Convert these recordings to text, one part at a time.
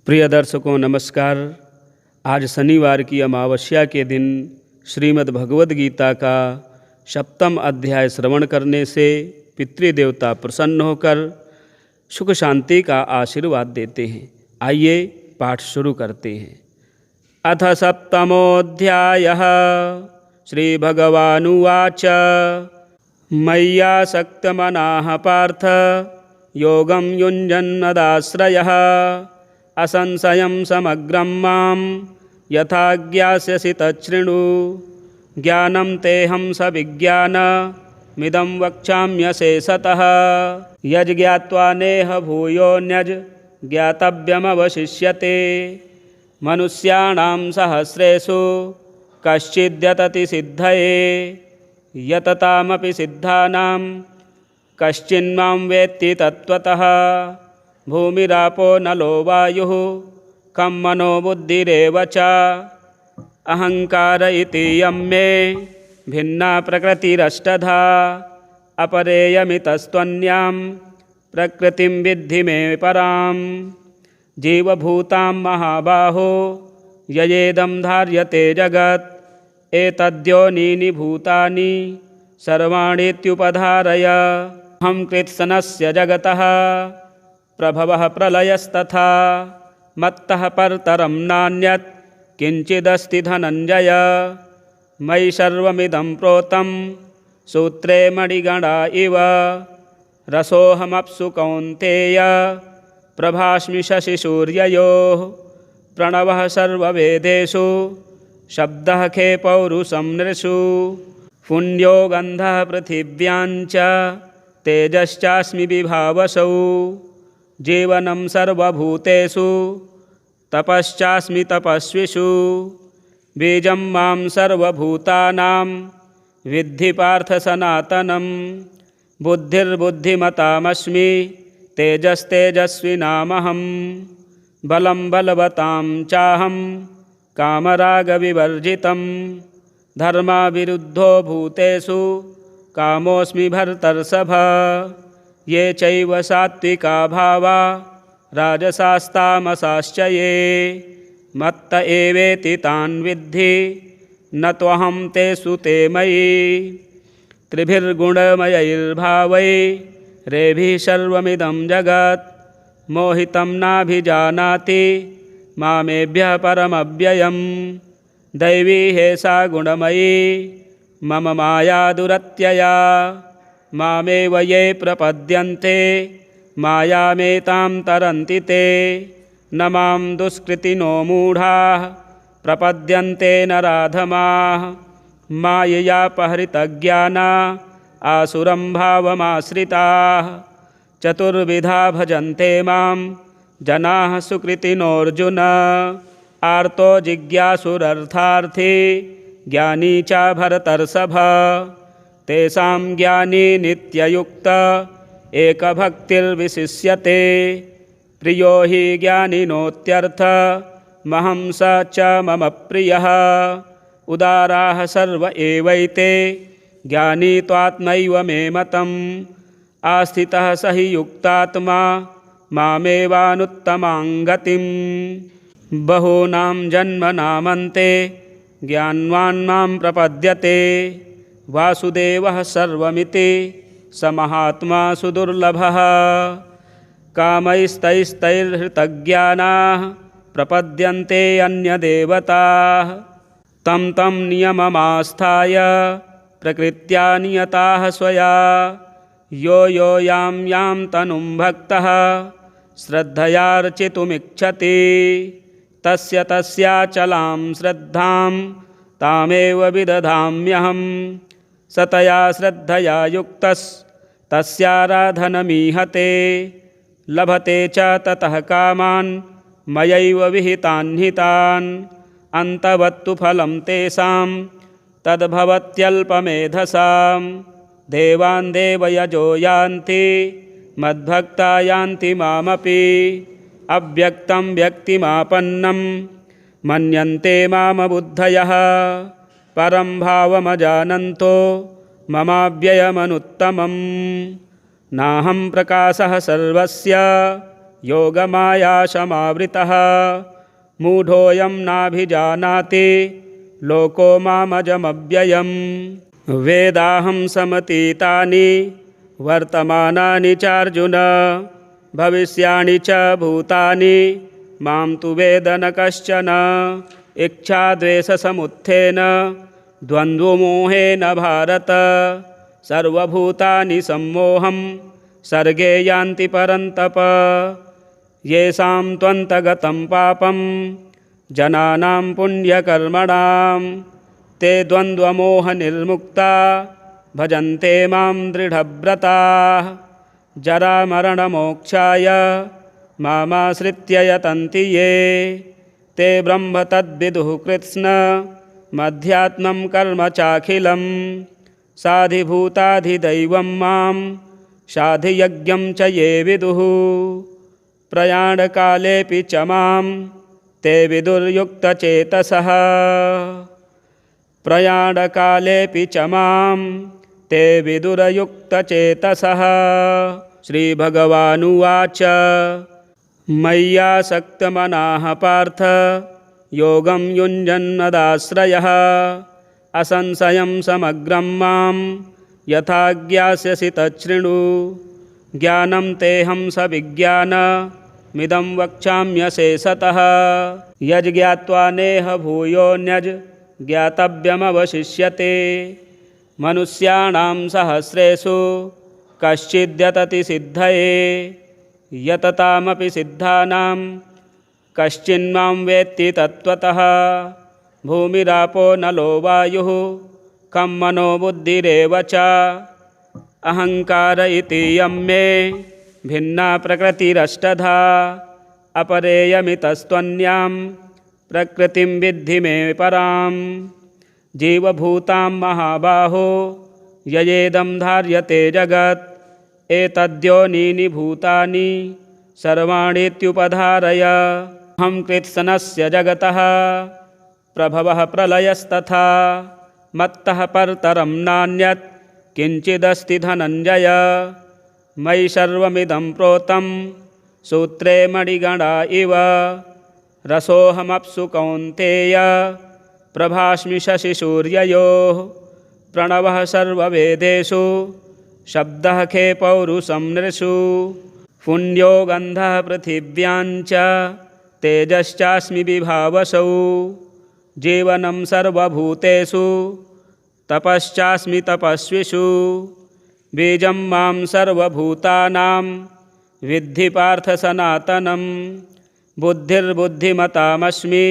प्रिय दर्शकों नमस्कार। आज शनिवार की अमावस्या के दिन श्रीमद् भगवद गीता का 7वां अध्याय श्रवण करने से पितृदेवता प्रसन्न होकर सुख शांति का आशीर्वाद देते हैं। आइए पाठ शुरू करते हैं। अथ 7मोऽध्यायः श्रीभगवानुवाच मय्यासक्तमनाः पार्थ योगं युञ्जन्नदाश्रयः असंशयं समग्रं मां यथा ज्ञास्यसि तच्छृणु। ज्ञानं तेऽहं सविज्ञानमिदं वक्ष्याम्यशेषतः। यज्ज्ञात्वा नेह भूयोऽन्यज् ज्ञातव्यमवशिष्यते। मनुष्याणां सहस्रेषु कश्चिद्यतति सिद्धये यततामपि सिद्धानां कश्चिन्मां वेत्ति तत्त्वतः। भूमिरापो नलो वायुः खं मनो बुद्धिरेव च। अहंकार इति यं मे भिन्ना प्रकृतिरष्टधा। अपरेयमितस्त्वन्यां प्रकृतिं विद्धि मे परां। जीवभूतां महाबाहो ययेदं धार्यते जगत्। एतद्योनीनि भूतानि सर्वाणीत्युपधारय। अहं कृत्स्नस्य जगतः प्रभवः प्रलयस्तथा। मत्तः परतरं नान्यत् किञ्चिदस्ति धनञ्जय। मयि सर्वमिदं प्रोतं सूत्रे मणिगणा इव। रसोऽहमप्सु कौन्तेय प्रभास्मि शशिसूर्ययोः। प्रणवः सर्ववेदेषु शब्दः खे पौरुषं नृषु। पुण्यो गन्धः पृथिव्याञ्च तेजश्चास्मि विभावसौ। जीवनं सर्वभूतेषु तपश्चास्मि तपस्विषु। बीजं मां सर्वभूतानां विद्धि पार्थ सनातनं। बुद्धिर्बुद्धिमतामस्मि तेजस्तेजस्विनामहं। बलं बलवतां चाहं कामरागविवर्जितं। धर्माविरुद्धो भूतेषु कामोऽस्मि भर्तर्षभ। ये चैव सात्विका भावा राजसास्तामसाश्च ये। मत्त एवेति तान् विद्धि न त्वहं तेषु ते मयि। त्रिभिर्गुणमयैर्भावैरेभिः सर्वमिदं जगत्। मोहितं नाभिजानाति मामेभ्यः परमव्ययम्। दैवी हेषा गुणमयी मम माया दुरत्यया। मामेव ये प्रपद्यन्ते मायामेतां तरन्ति ते। न मां दुष्कृतिनो मूढाः प्रपद्यन्ते नराधमाः। माययापहृतज्ञाना आसुरं भावमाश्रिताः। चतुर्विधा भजन्ते मां जनाः सुकृतिनोऽर्जुन। आर्तो जिज्ञासुरर्थार्थी ज्ञानी च भरतर्षभ। तेषां ज्ञानी नित्ययुक्त एकभक्तिर्विशिष्यते। प्रियो हि ज्ञानिनोत्यर्थमहं स च मम प्रियः। उदाराः सर्व एवैते ज्ञानी त्वात्मैव मे मतम्। आस्थितः स हि युक्तात्मा मामेवानुत्तमां गतिम्। बहूनां जन्मनामन्ते ज्ञानवान् मां प्रपद्यते। वासुदेवः सर्वमिति स महात्मा सुदुर्लभः। कामैस्तैस्तैर्हृतज्ञानाः प्रपद्यन्ते अन्यदेवताः। तं तं नियममास्थाय प्रकृत्या नियताः स्वया। यो यो यां यां तनुं भक्तः श्रद्धयार्चितुमिच्छति। तस्य तस्याचलां श्रद्धां तामेव विदधाम्यहम्। सतया श्रद्धया युक्तस्तस्याराधनमीहते। लभते च ततः कामान् मयैव विहितान् हितान्। अन्तवत्तु फलं तेषां तद्भवत्यल्पमेधसां। देवान् देवयजो यान्ति मद्भक्ता यान्ति मामपि। अव्यक्तं व्यक्तिमापन्नं मन्यन्ते मामबुद्धयः। परं भावमजानन्तो ममाव्ययमनुत्तमम्। नाहं प्रकाशः सर्वस्य योगमायाशमावृतः मूढोऽयं नाभिजानाति लोको मामजमव्ययम् वेदाहं समतीतानि वर्तमानानि चार्जुन भविष्याणि च भूतानि मां तु वेद न कश्चन इच्छाद्वेषसमुत्थेन द्वन्द्वमोहेन भारत सर्वभूतानि सम्मोहं सर्गे यान्ति परन्तप येषां त्वन्तगतं पापं जनानां पुण्यकर्मणां ते द्वन्द्वमोहनिर्मुक्ता भजन्ते मां दृढव्रताः जरामरणमोक्षाय मामाश्रित्य यतन्ति ये ते ब्रह्म तद्विदुः कृत्स्नमध्यात्मं कर्म चाखिलं साधिभूताधिदैवं मां साधियज्ञं च ये विदुः प्रयाणकालेऽपि च मां ते विदुर्युक्तचेतसः प्रयाणकालेऽपि च मां ते विदुरयुक्तचेतसः श्रीभगवानुवाच मय्यासक्तमनाः पार्थ योगं युञ्जन्नदाश्रयः असंशयं समग्रं मां यथा ज्ञास्यसि तच्छृणु ज्ञानं तेऽहं सविज्ञानमिदं वक्ष्याम्यशेषतः यज्ज्ञात्वा नेह भूयोऽन्यज् ज्ञातव्यमवशिष्यते मनुष्याणां सहस्रेषु कश्चिद्यतति सिद्धये यततामपि सिद्धानां कश्चिन्मां वेत्ति तत्त्वतः भूमिरापो नलो वायुः खं मनो बुद्धिरेव च अहङ्कार इति यं मे भिन्ना प्रकृतिरष्टधा अपरेयमितस्त्वन्यां प्रकृतिं विद्धि मे परां जीवभूतां महाबाहो ययेदं धार्यते जगत् एतद्योनीनि भूतानि सर्वाणीत्युपधारय अहं कृत्स्नस्य जगतः प्रभवः प्रलयस्तथा मत्तः परतरं नान्यत् किञ्चिदस्ति धनञ्जय मयि सर्वमिदं प्रोतं सूत्रे मणिगणा इव रसोऽहमप्सु कौन्तेय प्रभास्मि शशिसूर्ययोः प्रणवः सर्ववेदेषु शब्दः खे पौरुषं नृषु पुण्यो गन्धः पृथिव्याञ्च तेजश्चास्मि विभावसौ जीवनं सर्वभूतेषु तपश्चास्मि तपस्विषु बीजं मां सर्वभूतानां विद्धि पार्थ सनातनं बुद्धिर्बुद्धिमतामस्मि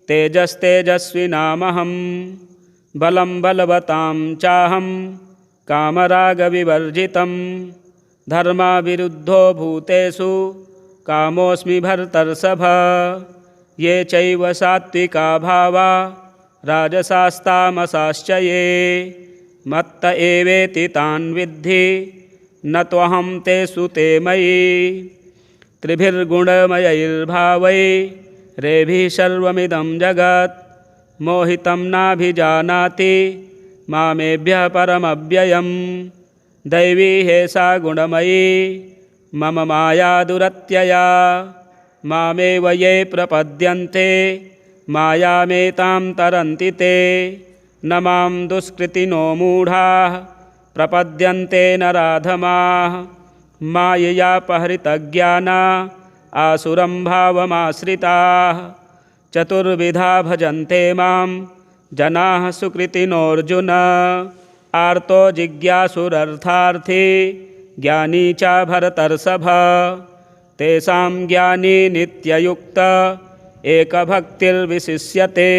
तेजस्तेजस्विनामहं बलं बलवतां चाहं कामरागविवर्जितं धर्माविरुद्धो भूतेषु कामोऽस्मि भर्तर्षभ ये चैव सात्विका भावा राजसास्तामसाश्च ये मत्त एवेति तान् विद्धि न त्वहं तेषु ते मयि त्रिभिर्गुणमयैर्भावैरेभिः सर्वमिदं जगत् मोहितं नाभिजानाति मामेभ्यः परमव्ययं दैवी हेषा गुणमयी मम माया दुरत्यया मामेव ये प्रपद्यन्ते मायामेतां तरन्ति ते न मां दुष्कृतिनो मूढाः प्रपद्यन्ते नराधमाः माययापहृतज्ञाना आसुरं भावमाश्रिताः चतुर्विधा भजन्ते मां जनाः सुकृतिनोऽर्जुन आर्तो जिज्ञासुरर्थार्थी ज्ञानी च भरतर्षभ तेषां ज्ञानी नित्ययुक्त एकभक्तिर्विशिष्यते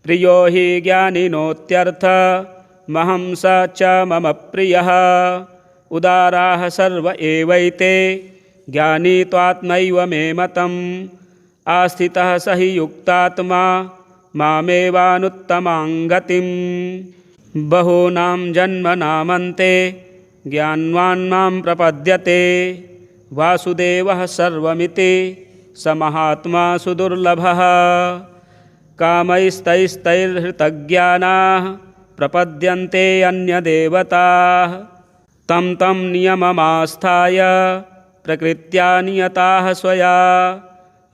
प्रियो हि ज्ञानिनोत्यर्थमहं स च मम प्रियः उदाराः सर्व एवैते ज्ञानी त्वात्मैव मे मतम् आस्थितः स हि युक्तात्मा मामेवानुत्तमां गतिम् बहूनां जन्मनामन्ते ज्ञानवान् मां प्रपद्यते वासुदेवः सर्वमिति स महात्मा सुदुर्लभः कामैस्तैस्तैर्हृतज्ञानाः प्रपद्यन्ते अन्यदेवताः तं तं नियममास्थाय प्रकृत्या नियताः स्वया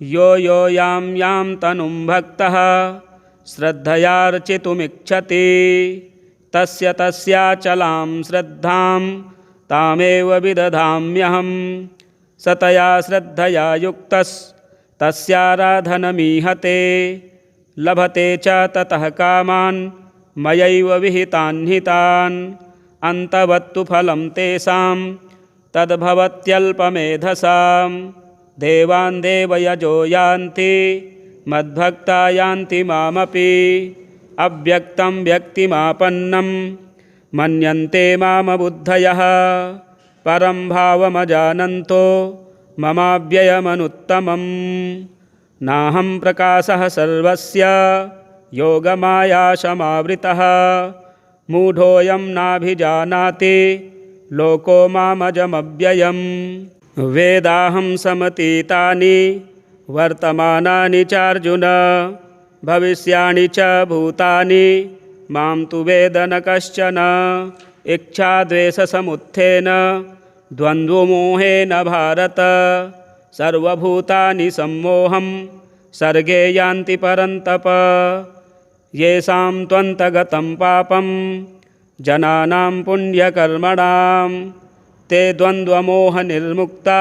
यो यो यां यां तनुं भक्तः श्रद्धयार्चितुमिच्छति तस्य तस्याचलां श्रद्धां तामेव विदधाम्यहं सतया श्रद्धया युक्तस्तस्याराधनमीहते लभते च ततः कामान् मयैव विहितान् हितान् अन्तवत्तु फलं तेषां तद्भवत्यल्पमेधसां देवान् देवयजो यान्ति मद्भक्ता यान्ति मामपि अव्यक्तं व्यक्तिमापन्नं मन्यन्ते मामबुद्धयः परं भावमजानन्तो ममाव्ययमनुत्तमम् नाहं प्रकाशः सर्वस्य योगमायाशमावृतः मूढोऽयं नाभिजानाति लोको मामजमव्ययम् वेदाहं समतीतानि वर्तमानानि चार्जुन भविष्याणि च भूतानि मां तु वेद न कश्चन इच्छाद्वेषसमुत्थेन द्वन्द्वमोहेन भारत सर्वभूतानि सम्मोहं सर्गे यान्ति परन्तप येषां त्वन्तगतं पापं जनानां पुण्यकर्मणां ते द्वन्द्वमोहनिर्मुक्ता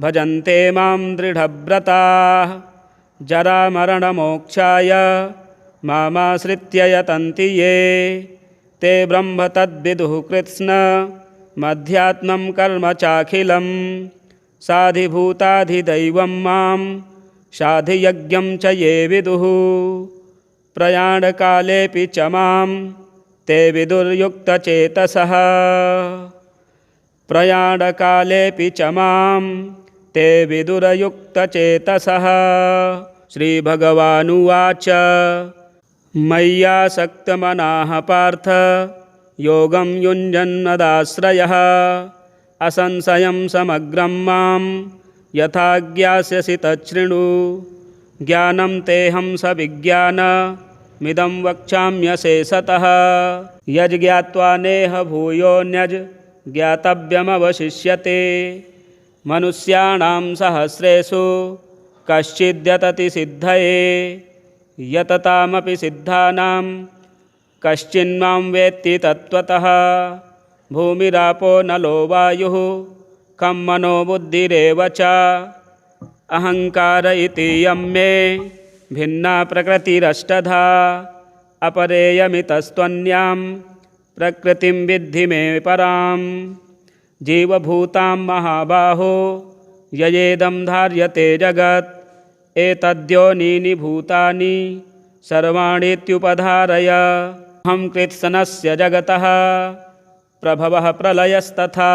भजन्ते मां दृढव्रताः जरामरणमोक्षाय मामाश्रित्य यतन्ति ये ते ब्रह्म तद्विदुः कृत्स्नमध्यात्मं कर्म चाखिलं साधिभूताधिदैवं मां साधियज्ञं च ये विदुः प्रयाणकालेऽपि च मां ते विदुर्युक्तचेतसः प्रयाणकालेऽपि च मां ते विदुरयुक्तचेतसः श्रीभगवानुवाच मय्यासक्तमनाः पार्थ योगं युञ्जन्नदाश्रयः असंशयं समग्रं मां यथा ज्ञास्यसि तच्छृणु ज्ञानं तेऽहं सविज्ञानमिदं वक्ष्याम्यशेषतः यज्ज्ञात्वा नेह भूयोऽन्यज् ज्ञातव्यमवशिष्यते मनुष्याणां सहस्रेषु कश्चिद्यतति सिद्धये यततामपि सिद्धानां कश्चिन्मां वेत्ति तत्त्वतः भूमिरापो नलो वायुः खं मनो बुद्धिरेव च अहङ्कार इति यं मे भिन्ना प्रकृतिरष्टधा अपरेयमितस्त्वन्यां प्रकृतिं विद्धि मे परां जीवभूतां महाबाहो ययेदं धार्यते जगत् एतद्योनीनि भूतानि सर्वाणीत्युपधारय अहं कृत्स्नस्य जगतः प्रभवः प्रलयस्तथा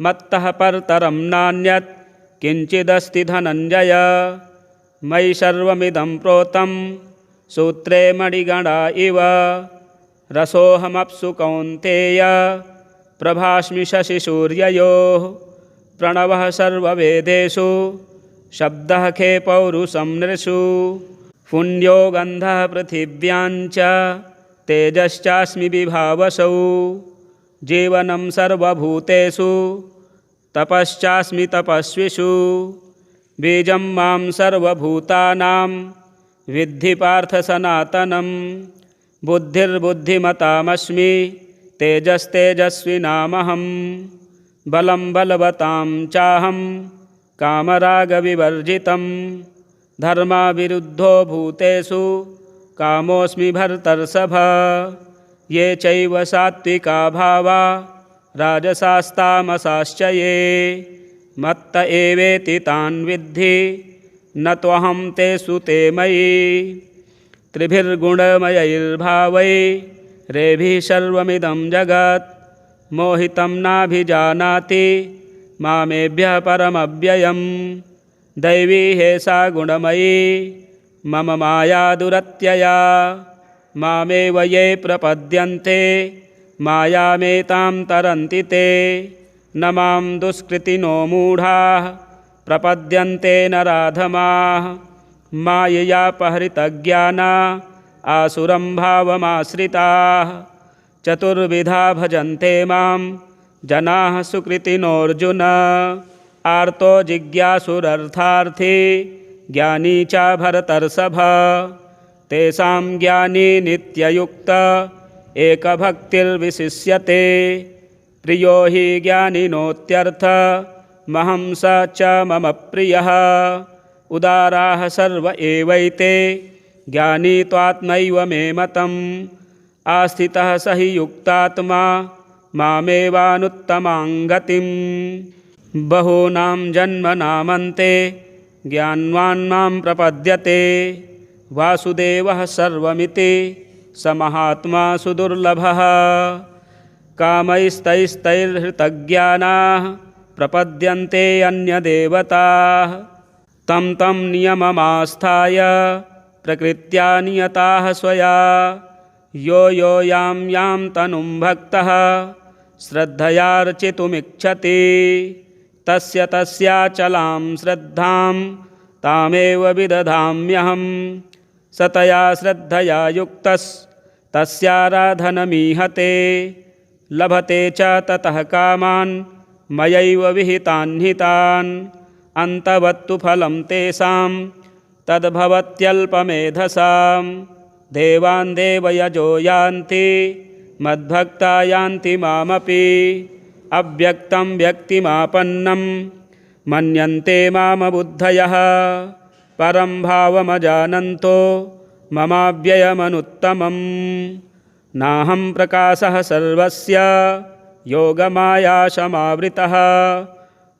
मत्तः परतरं नान्यत् किञ्चिदस्ति धनञ्जय मयि सर्वमिदं प्रोतं सूत्रे मणिगणा इव रसोऽहमप्सु कौन्तेय प्रभास्मि शशिसूर्ययोः प्रणवः सर्ववेदेषु शब्दः खे पौरुषं नृषु पुण्यो गन्धः पृथिव्याञ्च तेजश्चास्मि विभावसौ जीवनं सर्वभूतेषु तपश्चास्मि तपस्विषु बीजं मां सर्वभूतानां विद्धि पार्थ सनातनं बुद्धिर्बुद्धिमतामस्मि तेजस्तेजस्विनामहं बलं बलवतां चाहं कामरागविवर्जितं धर्माविरुद्धो भूतेषु कामोऽस्मि भर्तर्षभ ये चैव सात्विका भावा राजसास्तामसाश्च ये मत्त एवेति तान् विद्धि न त्वहं तेषु ते मयि त्रिभिर्गुणमयैर्भावैरेभिः सर्वमिदं जगत् मोहितं नाभिजानाति मामेभ्यः परमव्ययम् दैवी हेषा गुणमयी मम माया दुरत्यया मामेव ये प्रपद्यन्ते मायामेतां तरन्ति ते न मां दुष्कृतिनो मूढाः प्रपद्यन्ते नराधमाः माययापहृतज्ञाना आसुरं भावमाश्रिताः चतुर्विधा भजन्ते मां जनाः सुकृतिनोऽर्जुन आर्तो जिज्ञासुरर्थार्थी ज्ञानी च भरतर्षभ तेषां ज्ञानी नित्ययुक्त एकभक्तिर्विशिष्यते प्रियो हि ज्ञानिनोत्यर्थ महं स च मम प्रियः उदाराः सर्व एवैते ज्ञानी त्वात्मैव मे मतम् आस्थितः स हि युक्तात्मा मामेवानुत्तमां गतिम् बहूनां जन्मनामन्ते ज्ञानवान् मां प्रपद्यते वासुदेवः सर्वमिति स महात्मा सुदुर्लभः कामैस्तैस्तैर्हृतज्ञानाः प्रपद्यन्ते अन्यदेवताः तं तं नियममास्थाय प्रकृत्या नियताः स्वया यो यो यां यां तनुं भक्तः श्रद्धयार्चितुमिच्छति तस्य तस्याचलां श्रद्धां तामेव विदधाम्यहं सतया श्रद्धया युक्तस्तस्याराधनमीहते लभते च ततः कामान् मयैव विहितान् हितान् अन्तवत्तु फलं तेषां तद्भवत्यल्पमेधसां देवान् देवयजो यान्ति मद्भक्ता यान्ति मामपि अव्यक्तं व्यक्तिमापन्नं मन्यन्ते मामबुद्धयः परं भावमजानन्तो ममाव्ययमनुत्तमम् नाहं प्रकाशः सर्वस्य योगमायाशमावृतः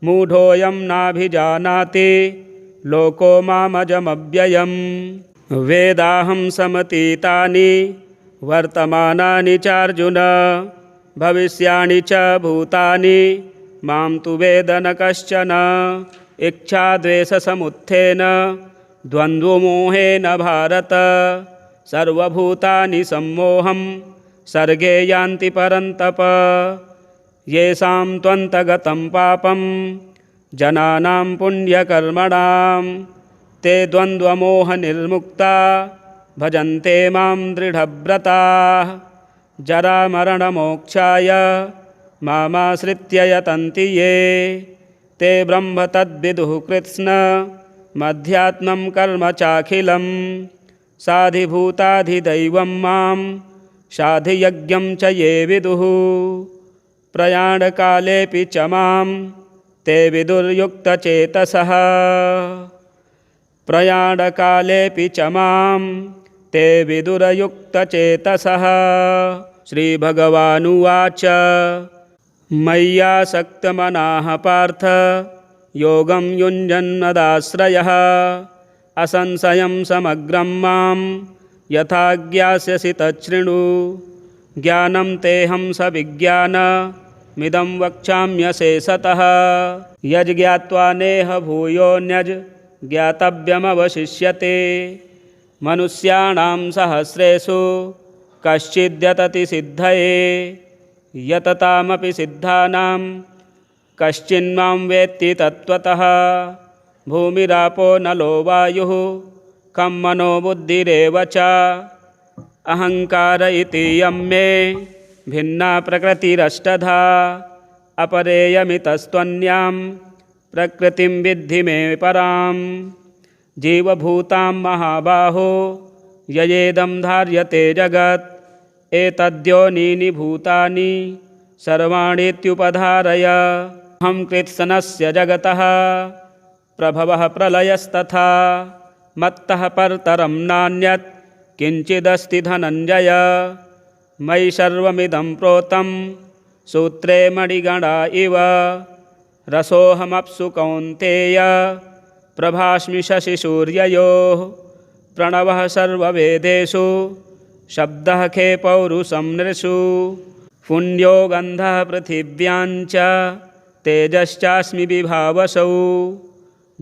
मूढोऽयं नाभिजानाति लोको मामजमव्ययम् वेदाहं समतीतानि वर्तमानानि चार्जुन भविष्याणि च भूतानि मां तु वेद न कश्चन इच्छाद्वेषसमुत्थेन द्वन्द्वमोहेन भारत सर्वभूतानि सम्मोहं सर्गे यान्ति परन्तप येषां त्वन्तगतं पापं जनानां पुण्यकर्मणां ते द्वन्द्वमोहनिर्मुक्ता भजन्ते मां दृढव्रताः जरामरणमोक्षाय मामाश्रित्य यतन्ति ये ते ब्रह्म तद्विदुः कृत्स्नमध्यात्मं कर्म चाखिलं साधिभूताधिदैवं मां साधियज्ञं च ये विदुः प्रयाणकालेऽपि च मां ते विदुर्युक्तचेतसः प्रयाणकालेऽपि च मां ते विदुरयुक्तचेतसः श्रीभगवानुवाच मय्यासक्तमनाः पार्थ योगं युञ्जन्मदाश्रयः असंशयं समग्रं मां यथा ज्ञास्यसि तच्छृणु ज्ञानं तेऽहं सविज्ञानमिदं वक्ष्याम्यशेषतः यज्ज्ञात्वा नेह भूयोऽन्यज् ज्ञातव्यमवशिष्यते मनुष्याणां सहस्रेषु कश्चिद्यतति सिद्धये यततामपि सिद्धानां कश्चिन्मां वेत्ति तत्त्वतः भूमिरापो नलो वायुः खं मनो बुद्धिरेव च अहङ्कार इति यं मे भिन्ना प्रकृतिरष्टधा अपरेयमितस्त्वन्यां प्रकृतिं विद्धि मे परां जीवभूतां महाबाहो ययेदं धार्यते जगत् एतद्योनीनि भूतानि सर्वाणीत्युपधारय अहं कृत्स्नस्य जगतः प्रभवः प्रलयस्तथा मत्तः परतरं नान्यत् किञ्चिदस्ति धनञ्जय मयि सर्वमिदं प्रोतं सूत्रे मणिगणा इव रसोऽहमप्सु कौन्तेय प्रभास्मि शशिसूर्ययोः प्रणवः सर्ववेदेषु शब्दः खे पौरुषं नृषु पुण्यो गन्धः पृथिव्याञ्च तेजश्चास्मि विभावसौ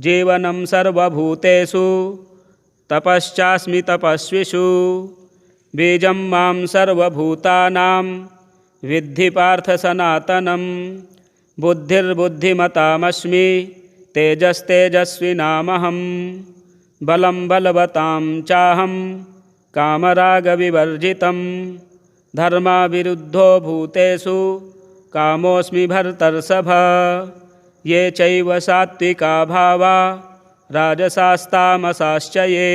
जीवनं सर्वभूतेषु तपश्चास्मि तपस्विषु बीजं मां सर्वभूतानां विद्धि पार्थ सनातनं बुद्धिर्बुद्धिमतामस्मि तेजस्तेजस्विनामहं बलं बलवतां चाहं कामरागविवर्जितं धर्माविरुद्धो भूतेषु कामोऽस्मि भर्तर्षभ ये चैव सात्विका भावा राजसास्तामसाश्च ये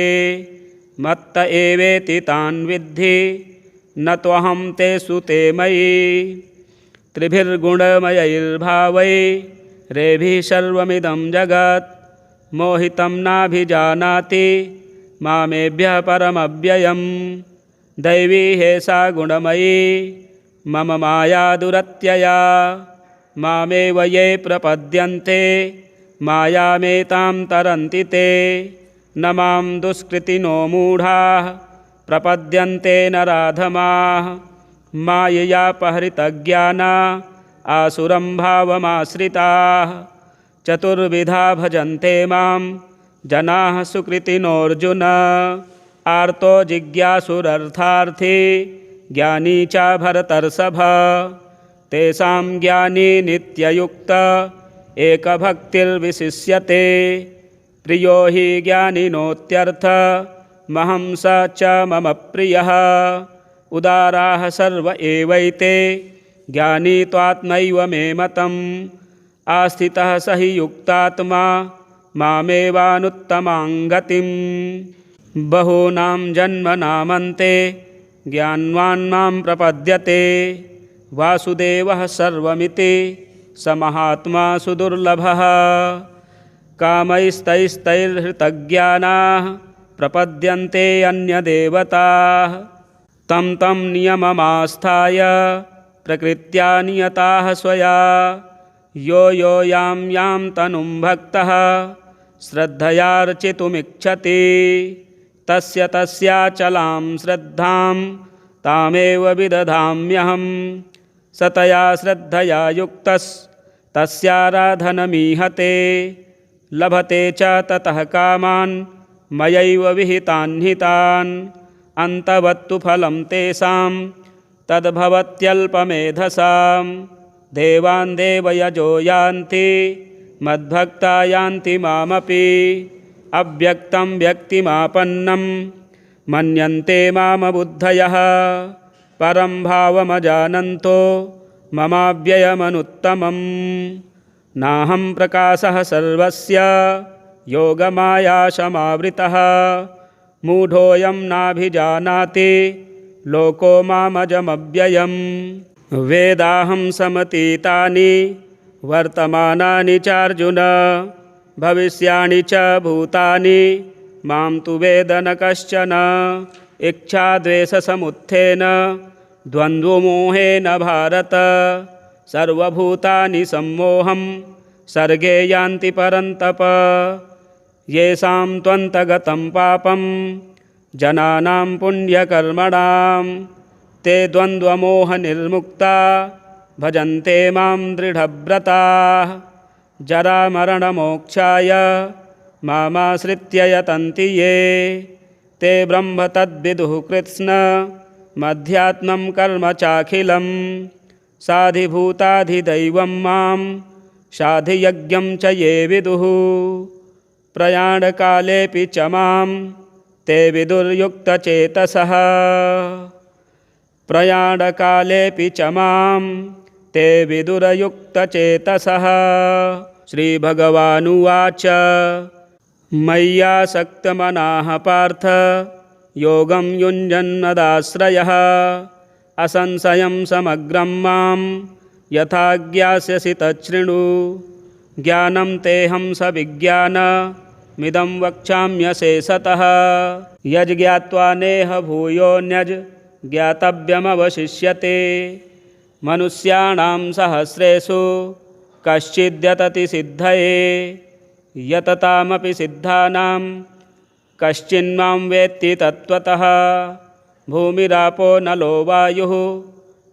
मत्त एवेति तान् विद्धि न त्वहं तेषु ते मयि त्रिभिर्गुणमयैर्भावैरेभिः सर्वमिदं जगत् मोहितं नाभिजानाति मामेभ्यः परमव्ययम् दैवी हेषा गुणमयी मम माया दुरत्यया मामेव ये प्रपद्यन्ते मायामेतां तरन्ति ते न मां दुष्कृतिनो मूढाः प्रपद्यन्ते नराधमाः माययापहृतज्ञाना आसुरं भावमाश्रिताः चतुर्विधा भजन्ते मां जनाः सुकृतिनोऽर्जुन आर्तो जिज्ञासुरर्थार्थी ज्ञानी च भरतर्षभ तेषां ज्ञानी नित्ययुक्त एकभक्तिर्विशिष्यते प्रियो हि ज्ञानिनोत्यर्थ महं स च मम प्रियः उदाराः सर्व एवैते ज्ञानी त्वात्मैव मे मतम् आस्थितः स हि युक्तात्मा मामेवानुत्तमां गतिं बहूनां जन्मनामन्ते ज्ञानवान् मां प्रपद्यते वासुदेवः सर्वमिति स महात्मा सुदुर्लभः कामैस्तैस्तैर्हृतज्ञानाः प्रपद्यन्ते अन्यदेवताः तं तं नियममास्थाय प्रकृत्या नियताः स्वया यो यो यां यां तनुं भक्तः श्रद्धयार्चितुमिच्छति तस्य तस्याचलां श्रद्धां तामेव विदधाम्यहं सतया श्रद्धया युक्तस्तस्याराधनमीहते लभते च ततः कामान् मयैव विहितान् हितान् अन्तवत्तु फलं तेषां तद्भवत्यल्पमेधसां देवान् देवयजो यान्ति मद्भक्ता यान्ति मामपि अव्यक्तं व्यक्तिमापन्नं मन्यन्ते मामबुद्धयः परं भावमजानन्तो ममाव्ययमनुत्तमम् नाहं प्रकाशः सर्वस्य योगमायाशमावृतः मूढोऽयं नाभिजानाति लोको मामजमव्ययम् वेदाहं समतीतानि वर्तमानानि चार्जुन भविष्याणि च भूतानि मां तु वेद न कश्चन इच्छाद्वेषसमुत्थेन द्वन्द्वमोहेन भारत सर्वभूतानि सम्मोहं सर्गे यान्ति परन्तप येषां त्वन्तगतं पापं जनानां पुण्यकर्मणां ते द्वन्द्वमोहनिर्मुक्ता भजन्ते मां दृढव्रताः जरामरणमोक्षाय मामाश्रित्य यतन्ति ये ते ब्रह्म तद्विदुः कृत्स्न मध्यात्मं कर्म चाखिलं साधिभूताधिदैवं मां साधियज्ञं च ये विदुः प्रयाणकालेऽपि च मां ते विदुर्युक्तचेतसः प्रयाणकालेऽपि च मां ते विदुरयुक्तचेतसः श्रीभगवानुवाच मय्यासक्तमनाः पार्थ योगं युञ्जन्नदाश्रयः असंशयं समग्रं मां यथा ज्ञास्यसि तच्छृणु ज्ञानं तेऽहं सविज्ञानमिदं वक्ष्याम्यशेषतः यज्ज्ञात्वा नेह भूयोऽन्यज् ज्ञातव्यमवशिष्यते मनुष्याणां सहस्रेषु कश्चिद्यतति सिद्धये यततामपि सिद्धानां कश्चिन्मां वेत्ति तत्त्वतः भूमिरापो नलो वायुः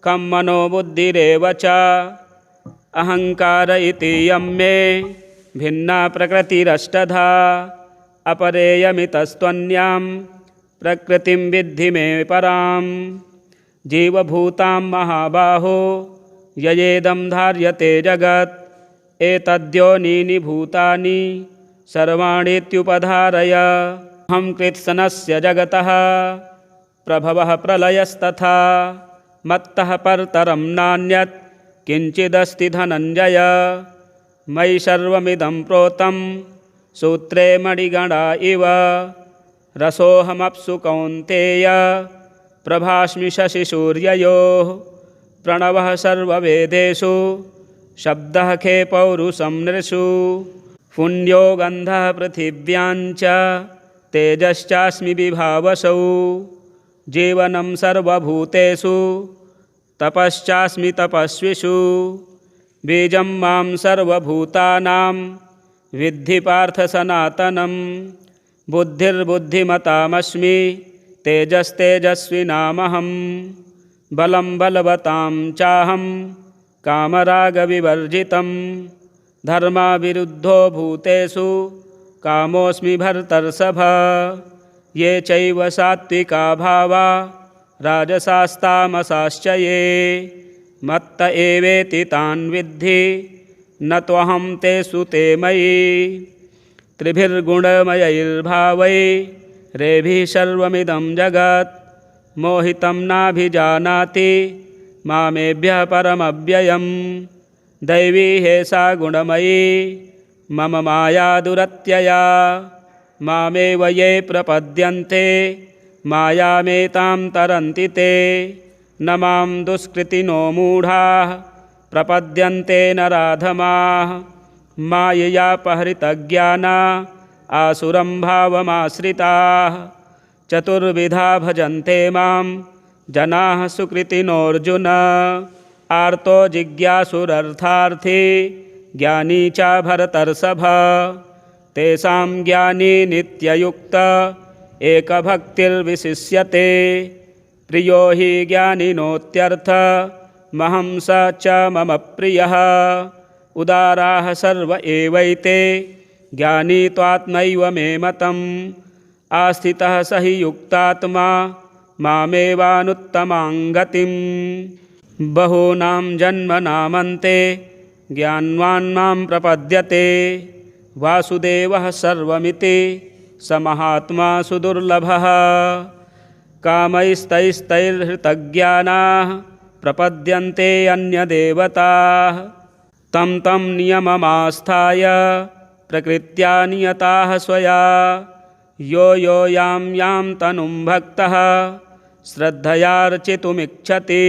खं मनो बुद्धिरेव च अहङ्कार इति यं मे भिन्ना प्रकृतिरष्टधा अपरेयमितस्त्वन्यां प्रकृतिं विद्धि मे परां जीवभूतां महाबाहो ययेदं धार्यते जगत् एतद्योनीनि भूतानि सर्वाणीत्युपधारय अहं कृत्स्नस्य जगतः प्रभवः प्रलयस्तथा मत्तः परतरं नान्यत् किञ्चिदस्ति धनञ्जय मयि सर्वमिदं प्रोतं सूत्रे मणिगणा इव रसोऽहमप्सु कौन्तेय प्रभास्मि शशिसूर्ययोः प्रणवः सर्ववेदेषु शब्दः खे पौरुषं नृषु पुण्यो गन्धः पृथिव्याञ्च तेजश्चास्मि विभावसौ जीवनं सर्वभूतेषु तपश्चास्मि तपस्विषु बीजं मां सर्वभूतानां विद्धि पार्थ सनातनं बुद्धिर्बुद्धिमतामस्मि तेजस्तेजस्विनामहं बलं बलवतां चाहं कामरागविवर्जितं धर्माविरुद्धो भूतेषु कामोऽस्मि भर्तर्षभ ये चैव सात्विका भावा राजसास्तामसाश्च ये मत्त एवेति तान् विद्धि न त्वहं तेषु ते मयि त्रिभिर्गुणमयैर्भावैरेभिः सर्वमिदं जगत् मोहितं नाभिजानाति मामेभ्यः परमव्ययं दैवी हेषा गुणमयी मम माया दुरत्यया मामेव ये प्रपद्यन्ते मायामेतां तरन्ति ते न मां दुष्कृतिनो मूढाः प्रपद्यन्ते नराधमाः माययापहृतज्ञाना आसुरं भावमाश्रिताः चतुर्विधा भजन्ते मां जनाः सुकृतिनोऽर्जुन आर्तो जिज्ञासुरर्थार्थी ज्ञानी च भरतर्षभ तेषां ज्ञानी नित्ययुक्त एकभक्तिर्विशिष्यते प्रियो हि ज्ञानिनोत्यर्थ महं स च मम प्रियः उदाराः सर्व एवैते ज्ञानी त्वात्मैव मे मतम् आस्थितः स हि युक्तात्मा मामेवानुत्तमां गतिं बहूनां जन्मनामन्ते ज्ञानवान् मां प्रपद्यते वासुदेवः सर्वमिति स महात्मा सुदुर्लभः कामैस्तैस्तैर्हृतज्ञानाः प्रपद्यन्ते अन्यदेवताः तं तं नियममास्थाय प्रकृत्या नियताः स्वया यो यो यां यां तनुं भक्तः श्रद्धयार्चितुमिच्छति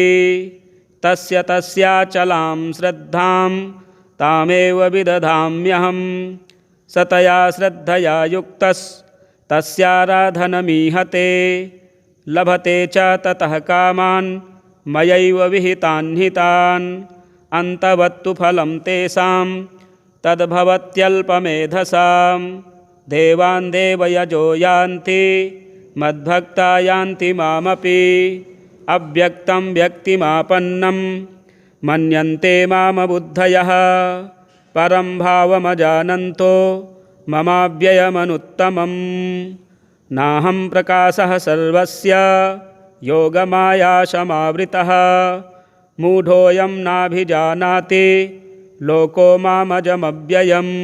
तस्य तस्याचलां श्रद्धां तामेव विदधाम्यहं स तया श्रद्धया युक्तस्तस्याराधनमीहते लभते च ततः कामान् मयैव विहितान् हितान् अन्तवत्तु फलं तेषां तद्भवत्यल्पमेधसां देवान् देवयजो यान्ति मद्भक्ता यान्ति मामपि अव्यक्तं व्यक्तिमापन्नं मन्यन्ते मामबुद्धयः परं भावमजानन्तो ममाव्ययमनुत्तमं नाहं प्रकाशः सर्वस्य योगमायाशमावृतः मूढोऽयं नाभिजानाति लोको मामजमव्ययम्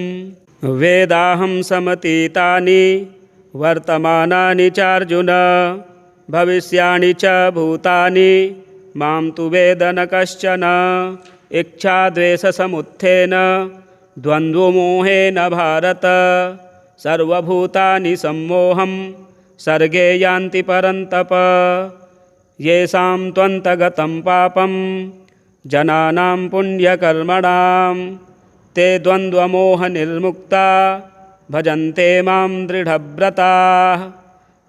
वेदाहं समतीतानि वर्तमानानि चार्जुन भविष्याणि च भूतानि मां तु वेद न कश्चन इच्छाद्वेषसमुत्थेन द्वन्द्वमोहेन भारत सर्वभूतानि सम्मोहं सर्गे यान्ति परन्तप येषां त्वन्तगतं पापं जनानां पुण्यकर्मणां ते द्वन्द्वमोहनिर्मुक्ता भजन्ते मां दृढव्रताः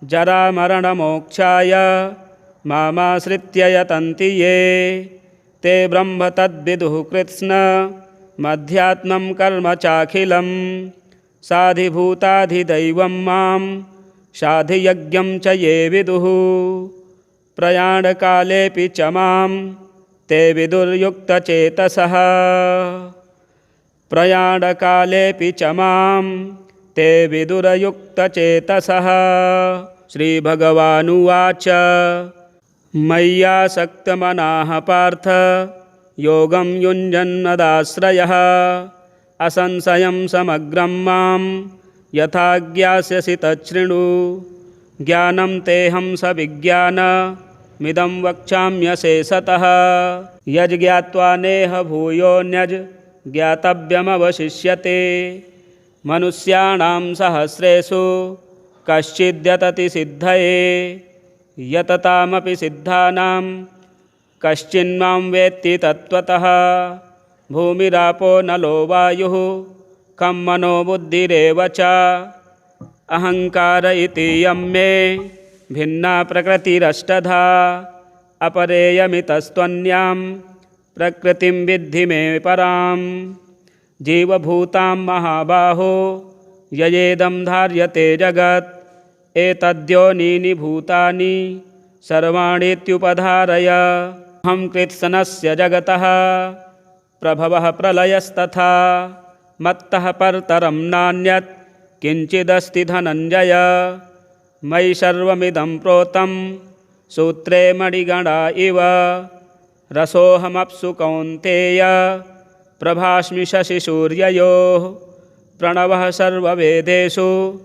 जरामरणमोक्षाय मामाश्रित्य यतन्ति ये ते ब्रह्म तद्विदुः कृत्स्न मध्यात्मं कर्म चाखिलं साधिभूताधिदैवं मां साधियज्ञं च ये विदुः प्रयाणकालेऽपि च मां ते विदुर्युक्तचेतसः प्रयाणकालेऽपि च मां ते विदुरयुक्तचेतसः श्रीभगवानुवाच मय्यासक्तमनाः पार्थ योगं युञ्जन्नदाश्रयः असंशयं समग्रं मां यथा ज्ञास्यसि तच्छृणु ज्ञानं तेऽहं सविज्ञानमिदं वक्ष्याम्यशेषतः यज्ज्ञात्वा नेह भूयोऽन्यज् ज्ञातव्यमवशिष्यते। मनुष्याणां सहस्रेषु कश्चिद्यतति सिद्धये, यततामपि सिद्धानां कश्चिन्मां वेत्ति तत्त्वतः। भूमिरापो नलो वायुः खं मनो बुद्धिरेव च। अहंकार इति यं मे भिन्ना प्रकृतिरष्टधा। अपरेयमितस्त्वन्यां प्रकृतिं विद्धि मे पराम्। जीवभूतां महाबाहो ययेदं धार्यते जगत्, एतद्योनीनि भूतानि सर्वाणीत्युपधारय। अहं कृत्स्नस्य जगतः प्रभवः प्रलयस्तथा, मत्तः परतरं नान्यत् किञ्चिदस्ति धनञ्जय। मयि सर्वमिदं प्रोतं सूत्रे मणिगणा इव। रसोऽहमप्सु कौन्तेय प्रभास्मि शशिसूर्ययोः। प्रणवः सर्ववेदेषु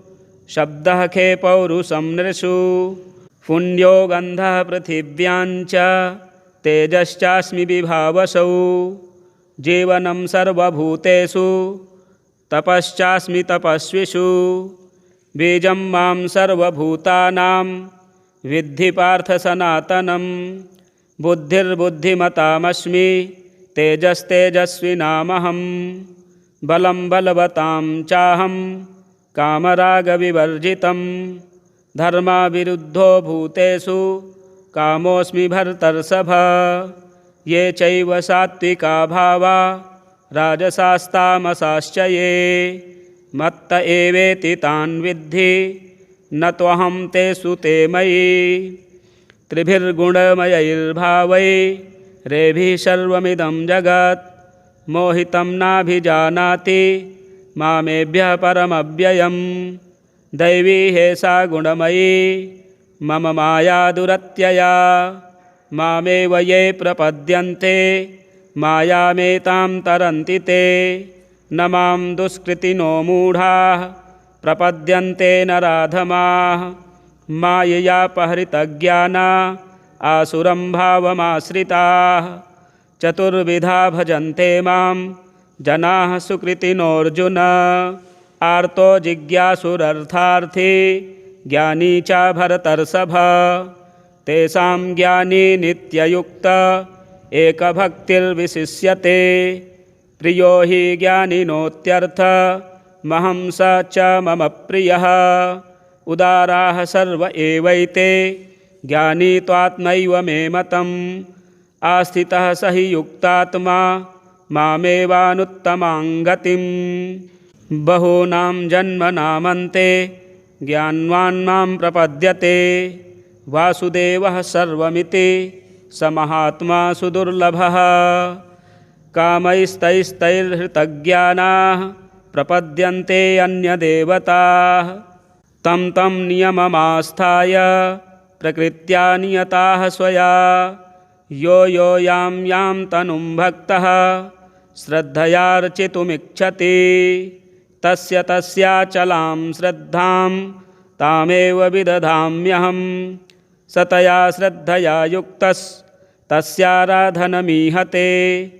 शब्दः खे पौरुषं नृषु। पुण्यो गन्धः पृथिव्याञ्च तेजश्चास्मि विभावसौ। जीवनं सर्वभूतेषु तपश्चास्मि तपस्विषु। बीजं मां सर्वभूतानां विद्धि पार्थ सनातनं। बुद्धिर्बुद्धिमतामस्मि तेजस्तेजस्विनामहं। बलं बलवतां चाहं कामरागविवर्जितं। धर्माविरुद्धो भूतेषु कामोऽस्मि भर्तर्षभ। ये चैव सात्विका भावा राजसास्तामसाश्च ये, मत्त एवेति तान् विद्धि न त्वहं तेषु ते मयि। त्रिभिर्गुणमयैर्भावैरेभिः सर्वमिदं जगत्, मोहितं नाभिजानाति मामेभ्यः परमव्ययम्। दैवी हेषा गुणमयी मम माया दुरत्यया। मामेव ये प्रपद्यन्ते मायामेतां तरन्ति ते। न मां दुष्कृतिनो मूढाः प्रपद्यन्ते नराधमाः। माययापहृतज्ञाना आसुरं भावमाश्रिताः। चतुर्विधा भजन्ते मां जनाः सुकृतिनोऽर्जुन। आर्तो जिज्ञासुरर्थार्थी ज्ञानी च भरतर्षभ। तेषां ज्ञानी नित्ययुक्त एकभक्तिर्विशिष्यते। प्रियो हि ज्ञानिनोत्यर्थमहं स च मम प्रियः। उदाराः सर्व एवैते ज्ञानी त्वात्मैव मे मतम्। आस्थितः स हि युक्तात्मा मामेवानुत्तमां गतिम्। बहूनां जन्मनामन्ते ज्ञानवान् मां प्रपद्यते। वासुदेवः सर्वमिति स महात्मा सुदुर्लभः। कामैस्तैस्तैर्हृतज्ञानाः प्रपद्यन्ते अन्यदेवताः। तं तं नियममास्थाय प्रकृत्या नियताः स्वया। यो यो यां यां तनुं भक्तः श्रद्धयार्चितुमिच्छति, तस्य तस्याचलां श्रद्धां तामेव विदधाम्यहम्। सतया श्रद्धया युक्तस्तस्याराधनमीहते।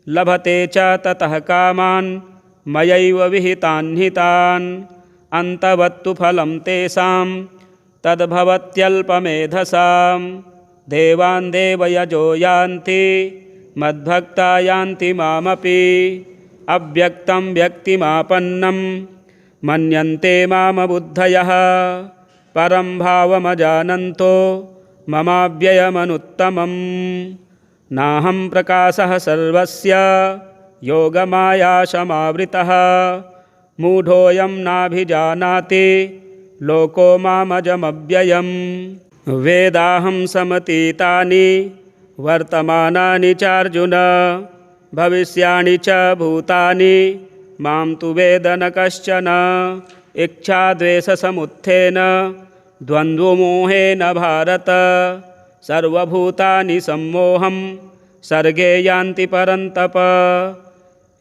लभते च ततः कामान् मयैव विहितान् हितान्। अन्तवत्तु फलं तेषां तद्भवत्यल्पमेधसां। देवान् देवयजो यान्ति मद्भक्ता यान्ति मामपि। अव्यक्तं व्यक्तिमापन्नं मन्यन्ते मामबुद्धयः। परं भावमजानन्तो ममाव्ययमनुत्तमम्। नाहं प्रकाशः सर्वस्य योगमायाशमावृतः। मूढोऽयं नाभिजानाति लोको मामजमव्ययम्। वेदाहं समतीतानि वर्तमानानि चार्जुन। भविष्याणि च भूतानि मां तु वेद न कश्चन। इच्छाद्वेषसमुत्थेन द्वन्द्वमोहेन भारत। सर्वभूतानि सम्मोहं सर्गे यान्ति परन्तप।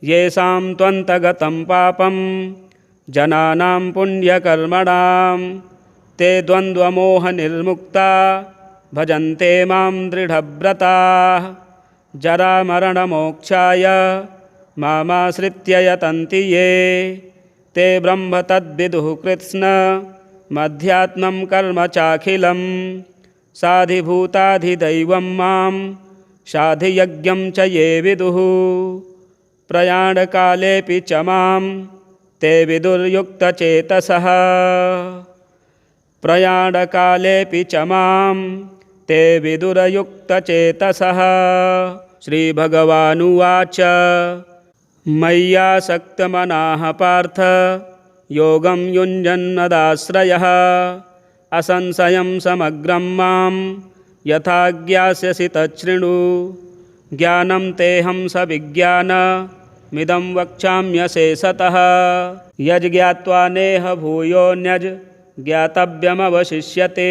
येषां त्वन्तगतं पापं जनानां पुण्यकर्मणां, ते द्वन्द्वमोहनिर्मुक्ता भजन्ते मां दृढव्रताः। जरामरणमोक्षाय मामाश्रित्य यतन्ति ये ते ब्रह्म तद्विदुः कृत्स्न मध्यात्मं कर्म चाखिलं साधिभूताधिदैवं मां साधियज्ञं च ये विदुः प्रयाणकालेऽपि च मां ते विदुर्युक्तचेतसः प्रयाणकालेऽपि च मां ते विदुरयुक्तचेतसः। श्रीभगवानुवाच मय्यासक्तमनाः पार्थ योगं युञ्जन्नदाश्रयः असंशयं समग्रं मां यथा ज्ञास्यसि तच्छृणु ज्ञानं तेऽहं सविज्ञानमिदं वक्ष्याम्यशेषतः यज्ज्ञात्वा नेह भूयोऽन्यज् ज्ञातव्यमवशिष्यते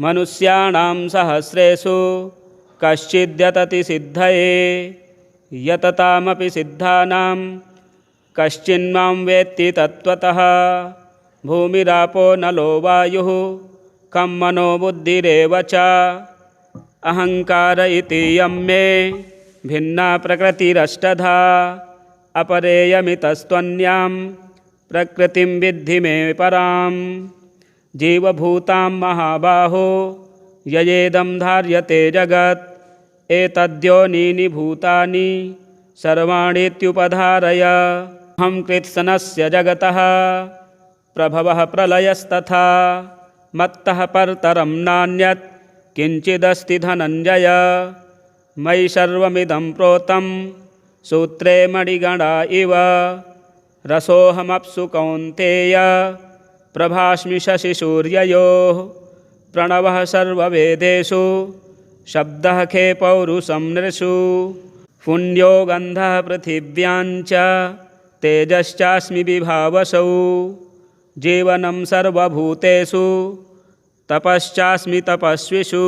मनुष्याणां सहस्रेषु कश्चिद्यतति सिद्धये यततामपि सिद्धानां कश्चिन्मां वेत्ति तत्त्वतः भूमिरापो नलो वायुः खं मनो बुद्धिरेव च अहङ्कार इति यं मे भिन्ना प्रकृतिरष्टधा अपरेयमितस्त्वन्यां प्रकृतिं विद्धि मे परां जीवभूतां महाबाहो ययेदं धार्यते जगत् एतद्योनीनि भूतानि सर्वाणीत्युपधारय अहं कृत्स्नस्य जगतः प्रभवः प्रलयस्तथा मत्तः परतरं नान्यत् किञ्चिदस्ति धनञ्जय मयि सर्वमिदं प्रोतं सूत्रे मणिगणा इव रसोऽहमप्सु कौन्तेय प्रभास्मि शशिसूर्ययोः प्रणवः सर्ववेदेषु शब्दः खे पौरुषं नृषु पुण्यो गन्धः पृथिव्याञ्च तेजश्चास्मि विभावसौ जीवनं सर्वभूतेषु तपश्चास्मि तपस्विषु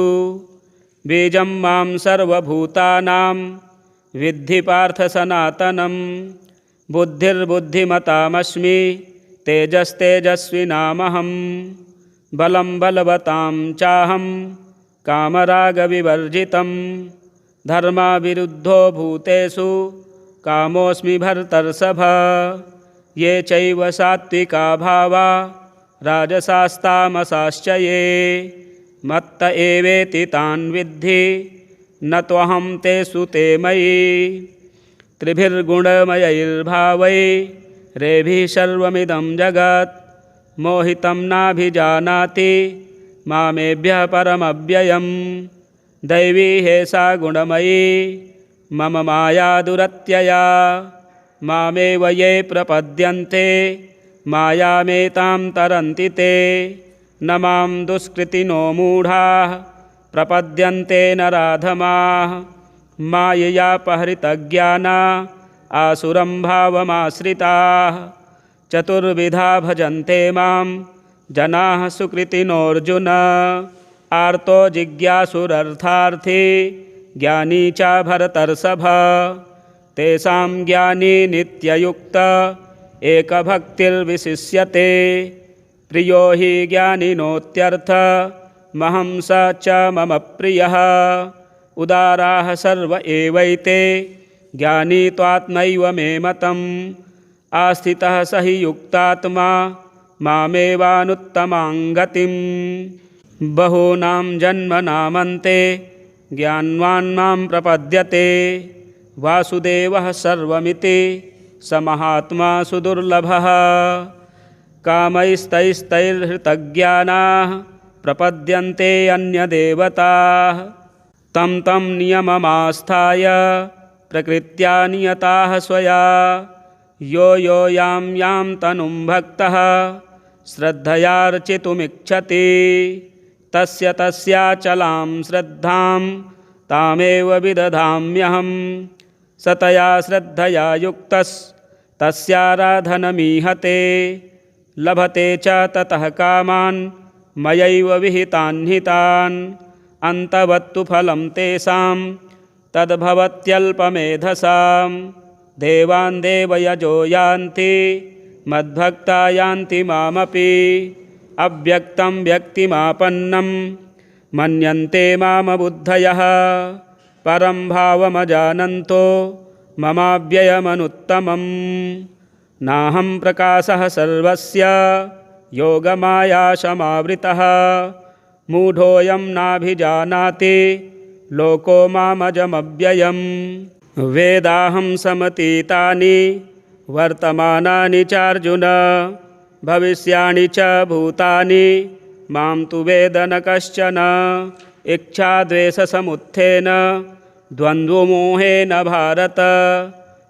बीजं मां सर्वभूतानां विद्धि पार्थ सनातनं बुद्धिर्बुद्धिमतामस्मि तेजस्तेजस्विनामहं बलं बलवतां चाहं कामरागविवर्जितं धर्माविरुद्धो भूतेषु कामोऽस्मि भर्तर्षभ ये चैव सात्विका भावा राजसास्तामसाश्च ये मत्त एवेति तान् विद्धि न त्वहं तेषु ते मयि त्रिभिर्गुणमयैर्भावैरेभिः सर्वमिदं जगत् मोहितं नाभिजानाति मामेभ्यः परमव्ययम् दैवी हेषा गुणमयी मम माया दुरत्यया मामेव ये प्रपद्यन्ते मायामेतां तरन्ति ते न मां दुष्कृतिनो मूढाः प्रपद्यन्ते नराधमाः माययापहृतज्ञाना आसुरं भावमाश्रिताः चतुर्विधा भजन्ते मां जनाः सुकृतिनोऽर्जुन आर्तो जिज्ञासुरर्थार्थी ज्ञानी च भरतर्षभ तेषां ज्ञानी नित्ययुक्त एकभक्तिर्विशिष्यते प्रियो हि ज्ञानिनोत्यर्थमहं स च मम प्रियः उदाराः सर्व एवैते ज्ञानी त्वात्मैव मे मतम् आस्थितः स हि युक्तात्मा मामेवानुत्तमां गतिम् बहूनां जन्मनामन्ते ज्ञानवान् मां प्रपद्यते वासुदेवः सर्वमिति स महात्मा सुदुर्लभः कामैस्तैस्तैर्हृतज्ञानाः प्रपद्यन्ते अन्यदेवताः तं तं नियममास्थाय प्रकृत्या नियताः स्वया यो यो यां यां तनुं भक्तः श्रद्धयार्चितुमिच्छति तस्य तस्याचलां श्रद्धां तामेव विदधाम्यहं सतया श्रद्धया युक्तस्तस्याराधनमीहते लभते च ततः कामान् मयैव विहितान् हितान् अन्तवत्तु फलं तेषां तद्भवत्यल्पमेधसां देवान् देवयजो यान्ति मद्भक्ता यान्ति मामपि अव्यक्तं व्यक्तिमापन्नं मन्यन्ते मामबुद्धयः परं भावमजानन्तो ममाव्ययमनुत्तमम्। नाहं प्रकाशः सर्वस्य योगमायाशमावृतः। मूढोऽयं नाभिजानाति लोको मामजमव्ययम्। वेदाहं समतीतानि वर्तमानानि चार्जुन, भविष्याणि च भूतानि मां तु वेद न कश्चन। इच्छाद्वेषसमुत्थेन द्वन्द्वमोहेन भारत,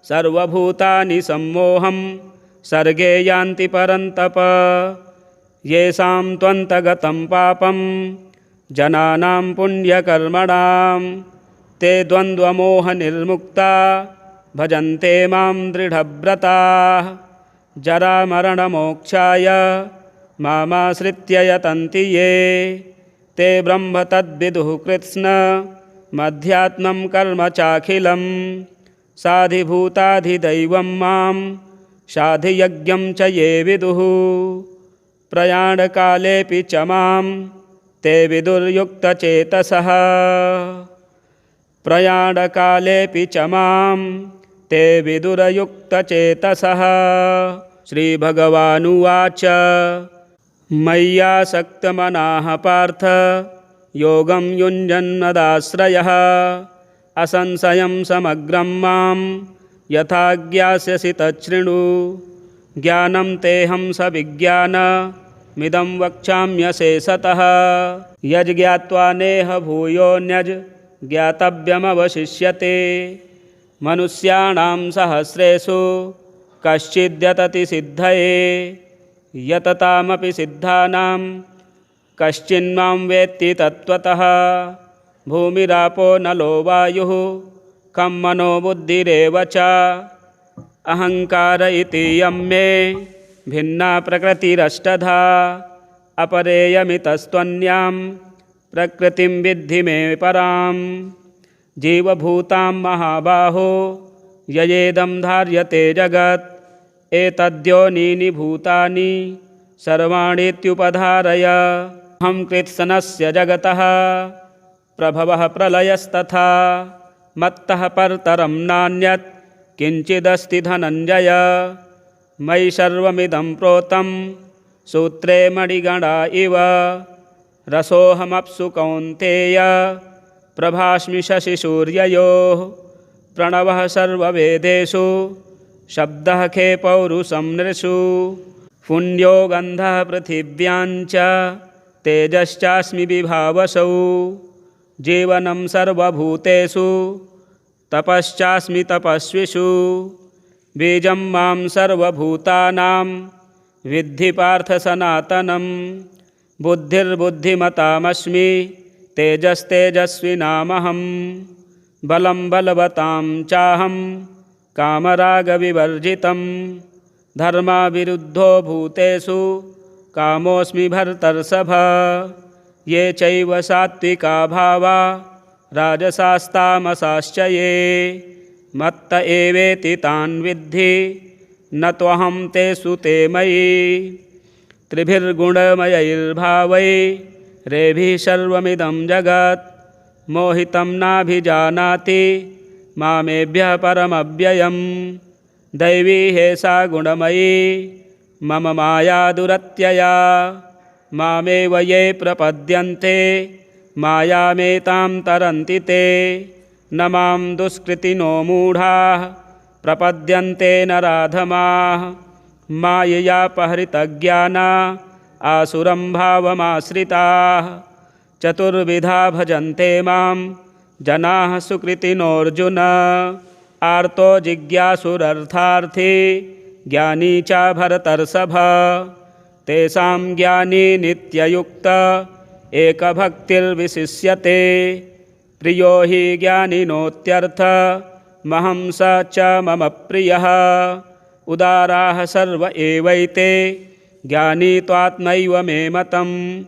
सर्वभूतानि सम्मोहं सर्गे यान्ति परन्तप। येषां त्वन्तगतं पापं जनानां पुण्यकर्मणां, ते द्वन्द्वमोहनिर्मुक्ता भजन्ते मां दृढव्रताः। जरामरणमोक्षाय मामाश्रित्य यतन्ति ये, ते ब्रह्म तद्विदुः कृत्स्नमध्यात्मं कर्म चाखिलं। साधिभूताधिदैवं मां साधियज्ञं च ये विदुः, प्रयाणकालेऽपि च मां ते विदुर्युक्तचेतसः। प्रयाणकालेऽपि च मां ते विदुरयुक्तचेतसः। श्रीभगवानुवाच मय्यासक्तमनाः पार्थ योगं युञ्जन्मदाश्रयः, असंशयं समग्रं मां यथा ज्ञास्यसि तच्छृणु। ज्ञानं तेऽहं सविज्ञानमिदं वक्ष्याम्यशेषतः। यज्ज्ञात्वा नेह भूयोऽन्यज् ज्ञातव्यमवशिष्यते। मनुष्याणां सहस्रेषु कश्चिद्यतति सिद्धये, यततामपि सिद्धानां कश्चिन्मां वेत्ति तत्त्वतः। भूमिरापो नलो वायुः खं मनो बुद्धिरेव च, अहङ्कार इति यं मे भिन्ना प्रकृतिरष्टधा। अपरेयमितस्त्वन्यां प्रकृतिं विद्धि मे परां। जीवभूतां महाबाहो ययेदं धार्यते जगत्, एतद्योनीनि भूतानि सर्वाणीत्युपधारय। अहं कृत्स्नस्य जगतः प्रभवः प्रलयस्तथा, मत्तः परतरं नान्यत् किञ्चिदस्ति धनञ्जय। मयि सर्वमिदं प्रोतं सूत्रे मणिगणा इव, रसोऽहमप्सु कौन्तेय प्रभास्मि शशिसूर्ययोः। प्रणवः सर्ववेदेषु शब्दः खे पौरुषं नृषु, पुण्यो गन्धः पृथिव्याञ्च तेजश्चास्मि विभावसौ। जीवनं सर्वभूतेषु तपश्चास्मि तपस्विषु, बीजं मां सर्वभूतानां विद्धि पार्थ सनातनं। बुद्धिर्बुद्धिमतामस्मि तेजस्तेजस्विनामहं, बलं बलवतां चाहं कामरागविवर्जितं। धर्माविरुद्धो भूतेषु कामोऽस्मि भर्तर्षभ। ये चैव सात्विका भावा राजसास्तामसाश्च ये, मत्त एवेति तान् विद्धि न त्वहं तेषु ते मयि। त्रिभिर्गुणमयैर्भावैरेभिः सर्वमिदं जगत्, मोहितं नाभिजानाति मामेभ्यः परमव्ययम्। दैवी हेषा गुणमयी मम माया दुरत्यया, मामेव ये प्रपद्यन्ते मायामेतां तरन्ति ते। न मां दुष्कृतिनो मूढाः प्रपद्यन्ते नराधमाः, माययापहृतज्ञाना आसुरं भावमाश्रिताः। चतुर्विधा भजन्ते मां जनाः सुकृतिनोऽर्जुन, आर्तो जिज्ञासुरर्थार्थी ज्ञानी च भरतर्षभ। तेषां ज्ञानी नित्ययुक्त एकभक्तिर्विशिष्यते। प्रियो हि ज्ञानिनोत्यर्थमहं स च मम प्रियः। उदाराः सर्व एवैते ज्ञानी त्वात्मैव मे मतम्।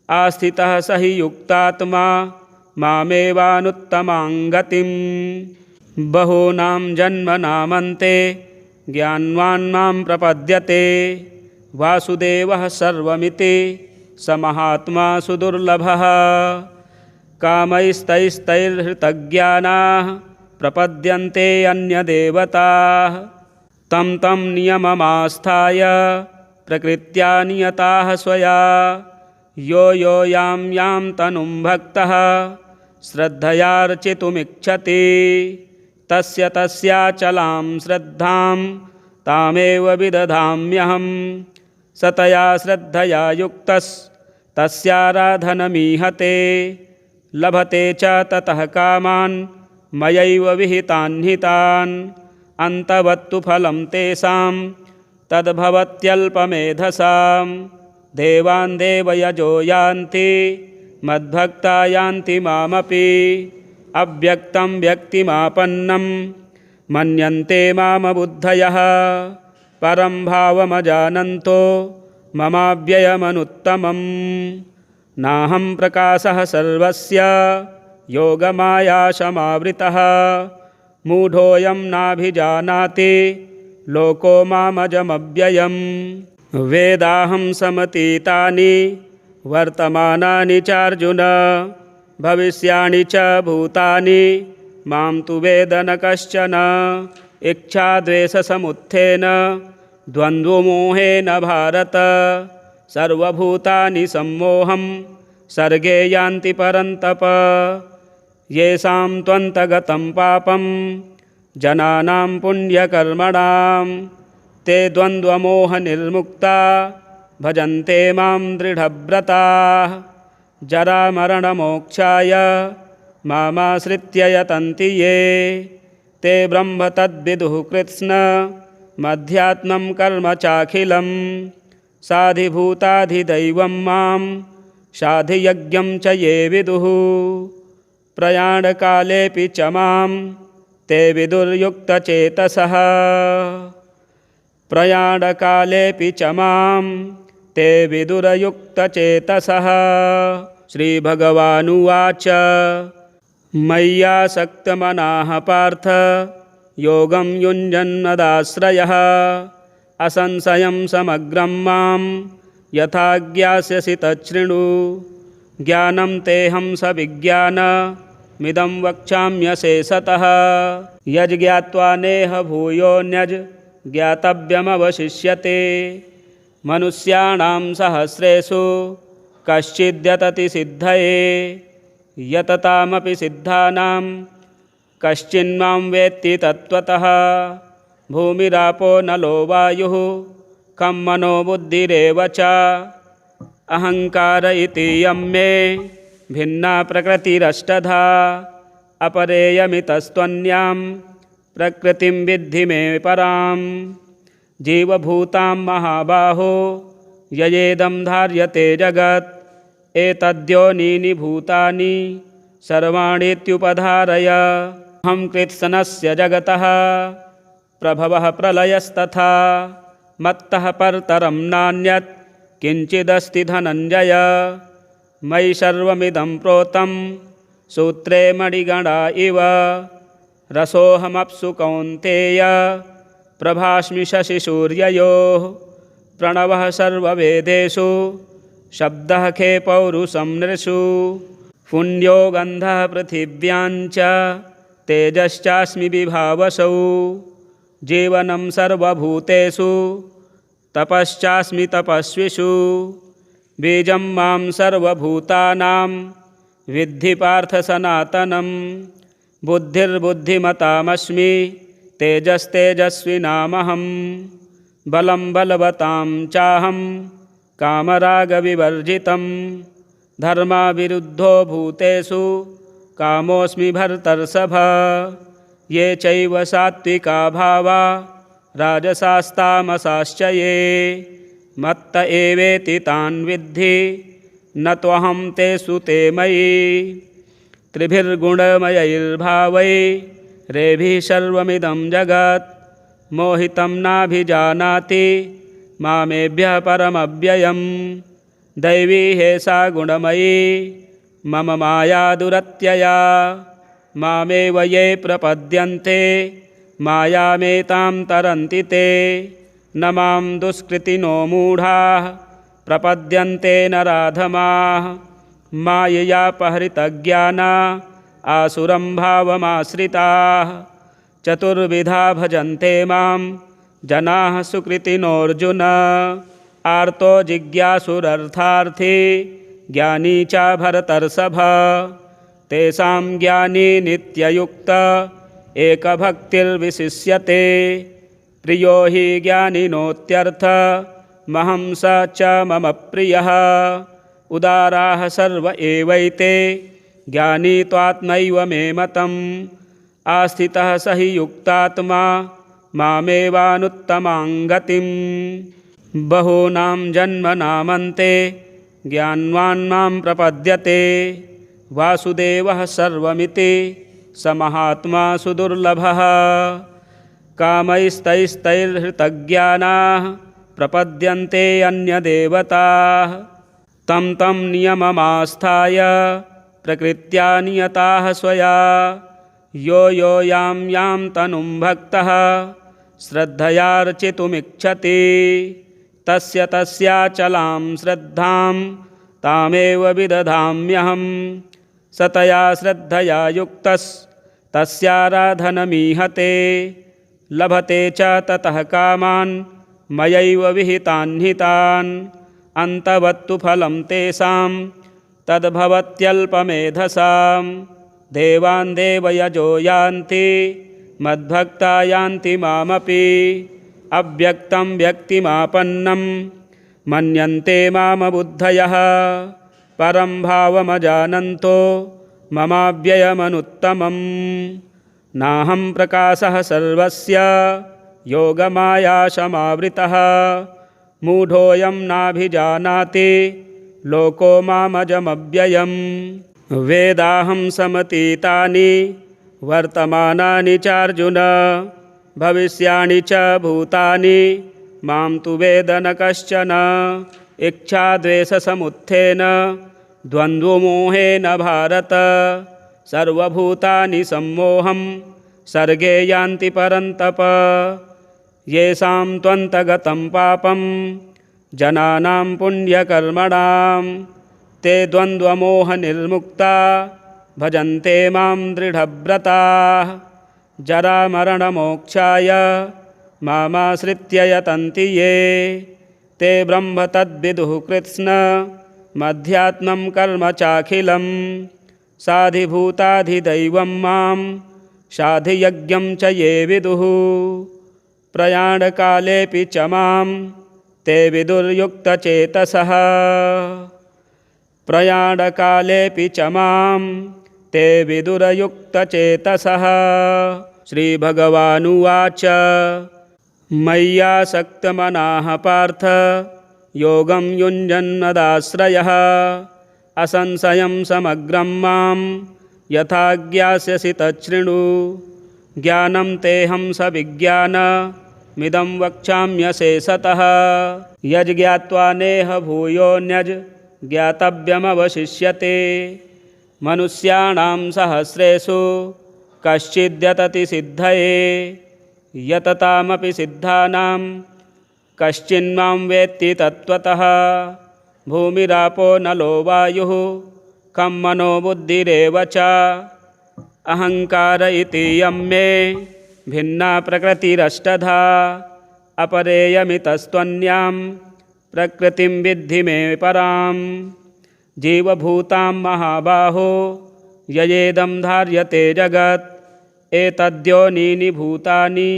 आस्थितः स हि युक्तात्मा मामेवानुत्तमां गतिम्। बहूनां जन्मनामन्ते ज्ञानवान् मां प्रपद्यते। वासुदेवः सर्वमिति स महात्मा सुदुर्लभः। कामैस्तैस्तैर्हृतज्ञानाः प्रपद्यन्ते अन्यदेवताः तं तं नियममास्थाय प्रकृत्या नियताः स्वया यो यो यां यां तनुं भक्तः श्रद्धयार्चितुमिच्छति तस्य तस्याचलां श्रद्धां तामेव विदधाम्यहं सतया श्रद्धया युक्तस्तस्याराधनमीहते लभते च ततः कामान् मयैव विहितान् हितान् अन्तवत्तु फलं तेषां तद्भवत्यल्पमेधसां देवान् देवयजो यान्ति मद्भक्ता यान्ति मामपि अव्यक्तं व्यक्तिमापन्नं मन्यन्ते मामबुद्धयः परं भावमजानन्तो ममाव्ययमनुत्तमम् नाहं प्रकाशः सर्वस्य योगमायाशमावृतः मूढोऽयं नाभिजानाति लोको मामजमव्ययम् वेदाहं समतीतानि वर्तमानानि चार्जुन भविष्याणि च भूतानि मां तु वेद न कश्चन इच्छाद्वेषसमुत्थेन द्वन्द्वमोहेन भारत सर्वभूतानि सम्मोहं सर्गे यान्ति परन्तप येषां त्वन्तगतं पापं जनानां पुण्यकर्मणां ते द्वन्द्वमोहनिर्मुक्ता भजन्ते मां दृढव्रताः जरामरणमोक्षाय मामाश्रित्य यतन्ति ये ते ब्रह्म तद्विदुः कृत्स्नमध्यात्मं कर्म चाखिलं साधिभूताधिदैवं मां साधियज्ञं च ये विदुः प्रयाणकालेऽपि च मां ते विदुर्युक्तचेतसः प्रयाणकालेऽपि च मां ते विदुरयुक्तचेतसः। श्रीभगवानुवाच मय्यासक्तमनाः पार्थ योगं युञ्जन्नदाश्रयः असंशयं समग्रं मां यथा ज्ञास्यसि तच्छृणु ज्ञानं तेऽहं सविज्ञानमिदं वक्ष्याम्यशेषतः यज्ज्ञात्वा नेह भूयोऽन्यज् ज्ञातव्यमवशिष्यते मनुष्याणां सहस्रेषु कश्चिद्यतति सिद्धये यततामपि सिद्धानां कश्चिन्मां वेत्ति तत्त्वतः भूमिरापो नलो वायुः खं मनो बुद्धिरेव च अहङ्कार इति यं मे भिन्ना प्रकृतिरष्टधा अपरेयमितस्त्वन्यां प्रकृतिं विद्धि मे परां जीवभूतां महाबाहो ययेदं धार्यते जगत् एतद्योनीनि भूतानि सर्वाणीत्युपधारय अहं कृत्स्नस्य जगतः प्रभवः प्रलयस्तथा मत्तः परतरं नान्यत् किञ्चिदस्ति धनञ्जय मयि सर्वमिदं प्रोतं सूत्रे मणिगणा इव रसोऽहमप्सु कौन्तेय प्रभास्मि शशिसूर्ययोः प्रणवः सर्ववेदेषु शब्दः खे पौरुषं नृषु पुण्यो गन्धः पृथिव्याञ्च तेजश्चास्मि विभावसौ जीवनं सर्वभूतेषु तपश्चास्मि तपस्विषु बीजं मां सर्वभूतानां विद्धि पार्थ सनातनं बुद्धिर्बुद्धिमतामस्मि तेजस्तेजस्विनामहं बलं बलवतां चाहं कामरागविवर्जितं धर्माविरुद्धो भूतेषु कामोऽस्मि भर्तर्षभ ये चैव सात्विका भावा राजसास्तामसाश्च ये मत्त एवेति तान् विद्धि न त्वहं तेषु ते मयि त्रिभिर्गुणमयैर्भावैरेभिः सर्वमिदं जगत् मोहितं नाभिजानाति मामेभ्यः परमव्ययम् दैवी हेषा गुणमयी मम माया दुरत्यया मामेव ये प्रपद्यन्ते मायामेतां तरन्ति ते न मां दुष्कृतिनो मूढाः प्रपद्यन्ते नराधमाः माययापहृतज्ञाना आसुरं भावमाश्रिताः चतुर्विधा भजन्ते मां जनाः सुकृतिनोऽर्जुन आर्तो जिज्ञासुरर्थार्थी ज्ञानी च भरतर्षभ तेषां ज्ञानी नित्ययुक्त एकभक्तिर्विशिष्यते प्रियो हि ज्ञानिनोत्यर्थ महं स च मम प्रियः उदाराः सर्व एवैते ज्ञानी त्वात्मैव मे मतम् आस्थितः स हि युक्तात्मा मामेवानुत्तमां गतिम् बहूनां जन्मनामन्ते ज्ञानवान् मां प्रपद्यते वासुदेवः सर्वमिति स महात्मा सुदुर्लभः कामैस्तैस्तैर्हृतज्ञानाः प्रपद्यन्ते अन्यदेवताः तं तं नियममास्थाय प्रकृत्या नियताः स्वया यो यो यां यां तनुं भक्तः श्रद्धयार्चितुमिच्छति तस्य तस्याचलां श्रद्धां तामेव विदधाम्यहम् स तया श्रद्धया युक्तस्तस्याराधनमीहते लभते च ततः कामान् मयैव विहितान् हितान् अन्तवत्तु फलं तेषां तद्भवत्यल्पमेधसां देवान् देवयजो यान्ति मद्भक्ता यान्ति मामपि अव्यक्तं व्यक्तिमापन्नं मन्यन्ते मामबुद्धयः परं भावमजानन्तो ममाव्ययमनुत्तमम् नाहं प्रकाशः सर्वस्य योगमायाशमावृतः मूढोऽयं नाभिजानाति लोको मामजमव्ययम् वेदाहं समतीतानि वर्तमानानि चार्जुन भविष्याणि च भूतानि मां तु वेद न कश्चन इच्छाद्वेषसमुत्थेन द्वन्द्वमोहेन भारत सर्वभूतानि सम्मोहं सर्गे यान्ति परन्तप येषां त्वन्तगतं पापं जनानां पुण्यकर्मणां ते द्वन्द्वमोहनिर्मुक्ता भजन्ते मां दृढव्रताः जरामरणमोक्षाय मामाश्रित्य यतन्ति ये ते ब्रह्म तद्विदुः कृत्स्नमध्यात्मं कर्म चाखिलं साधिभूताधिदैवं मां साधियज्ञं च ये विदुः प्रयाणकालेऽपि च मां ते विदुर्युक्तचेतसः प्रयाणकालेऽपि च मां ते विदुरयुक्तचेतसः श्रीभगवानुवाच मय्यासक्तमनाः पार्थ योगं युञ्जन्नदाश्रयः असंशयं समग्रं मां यथा ज्ञास्यसि तच्छृणु ज्ञानं तेऽहं सविज्ञानमिदं वक्ष्याम्यशेषतः यज्ज्ञात्वा नेह भूयोऽन्यज् ज्ञातव्यमवशिष्यते मनुष्याणां सहस्रेषु कश्चिद्यतति सिद्धये यततामपि सिद्धानां कश्चिन्मां वेत्ति तत्त्वतः भूमिरापो नलो वायुः खं मनो बुद्धिरेव च अहङ्कार इति यं मे भिन्ना प्रकृतिरष्टधा अपरेयमितस्त्वन्यां प्रकृतिं विद्धि मे परां जीवभूतां महाबाहो ययेदं धार्यते जगत् एतद्योनीनि भूतानि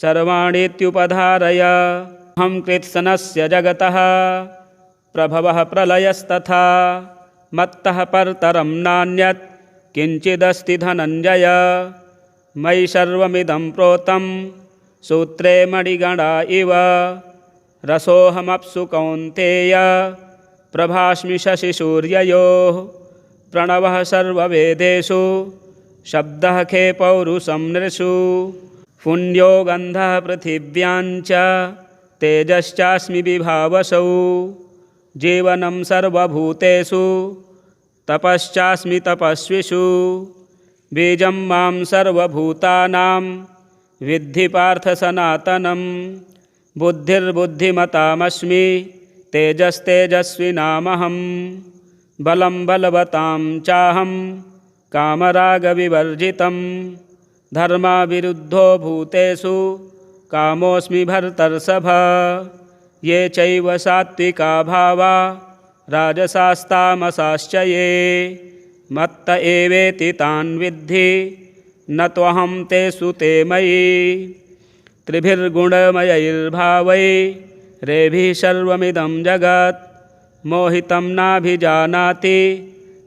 सर्वाणीत्युपधारय अहं कृत्स्नस्य जगतः प्रभवः प्रलयस्तथा मत्तः परतरं नान्यत् किञ्चिदस्ति धनञ्जय मयि सर्वमिदं प्रोतं सूत्रे मणिगणा इव रसोऽहमप्सु कौन्तेय प्रभास्मि शशिसूर्ययोः प्रणवः सर्ववेदेषु शब्दः खे पौरुषं नृषु पुण्यो गन्धः पृथिव्याञ्च तेजश्चास्मि विभावसौ जीवनं सर्वभूतेषु तपश्चास्मि तपस्विषु बीजं मां सर्वभूतानां विद्धि पार्थ सनातनं बुद्धिर्बुद्धिमतामस्मि तेजस्तेजस्विनामहं बलं बलवतां चाहं कामरागविवर्जितं धर्माविरुद्धो भूतेषु कामोऽस्मि भर्तर्षभ। ये चैव सात्विका भावा राजसास्तामसाश्च ये मत्त एवेति तान् विद्धि न त्वहं तेषु ते मयि। त्रिभिर्गुणमयैर्भावैरेभिः सर्वमिदं जगत् मोहितं नाभिजानाति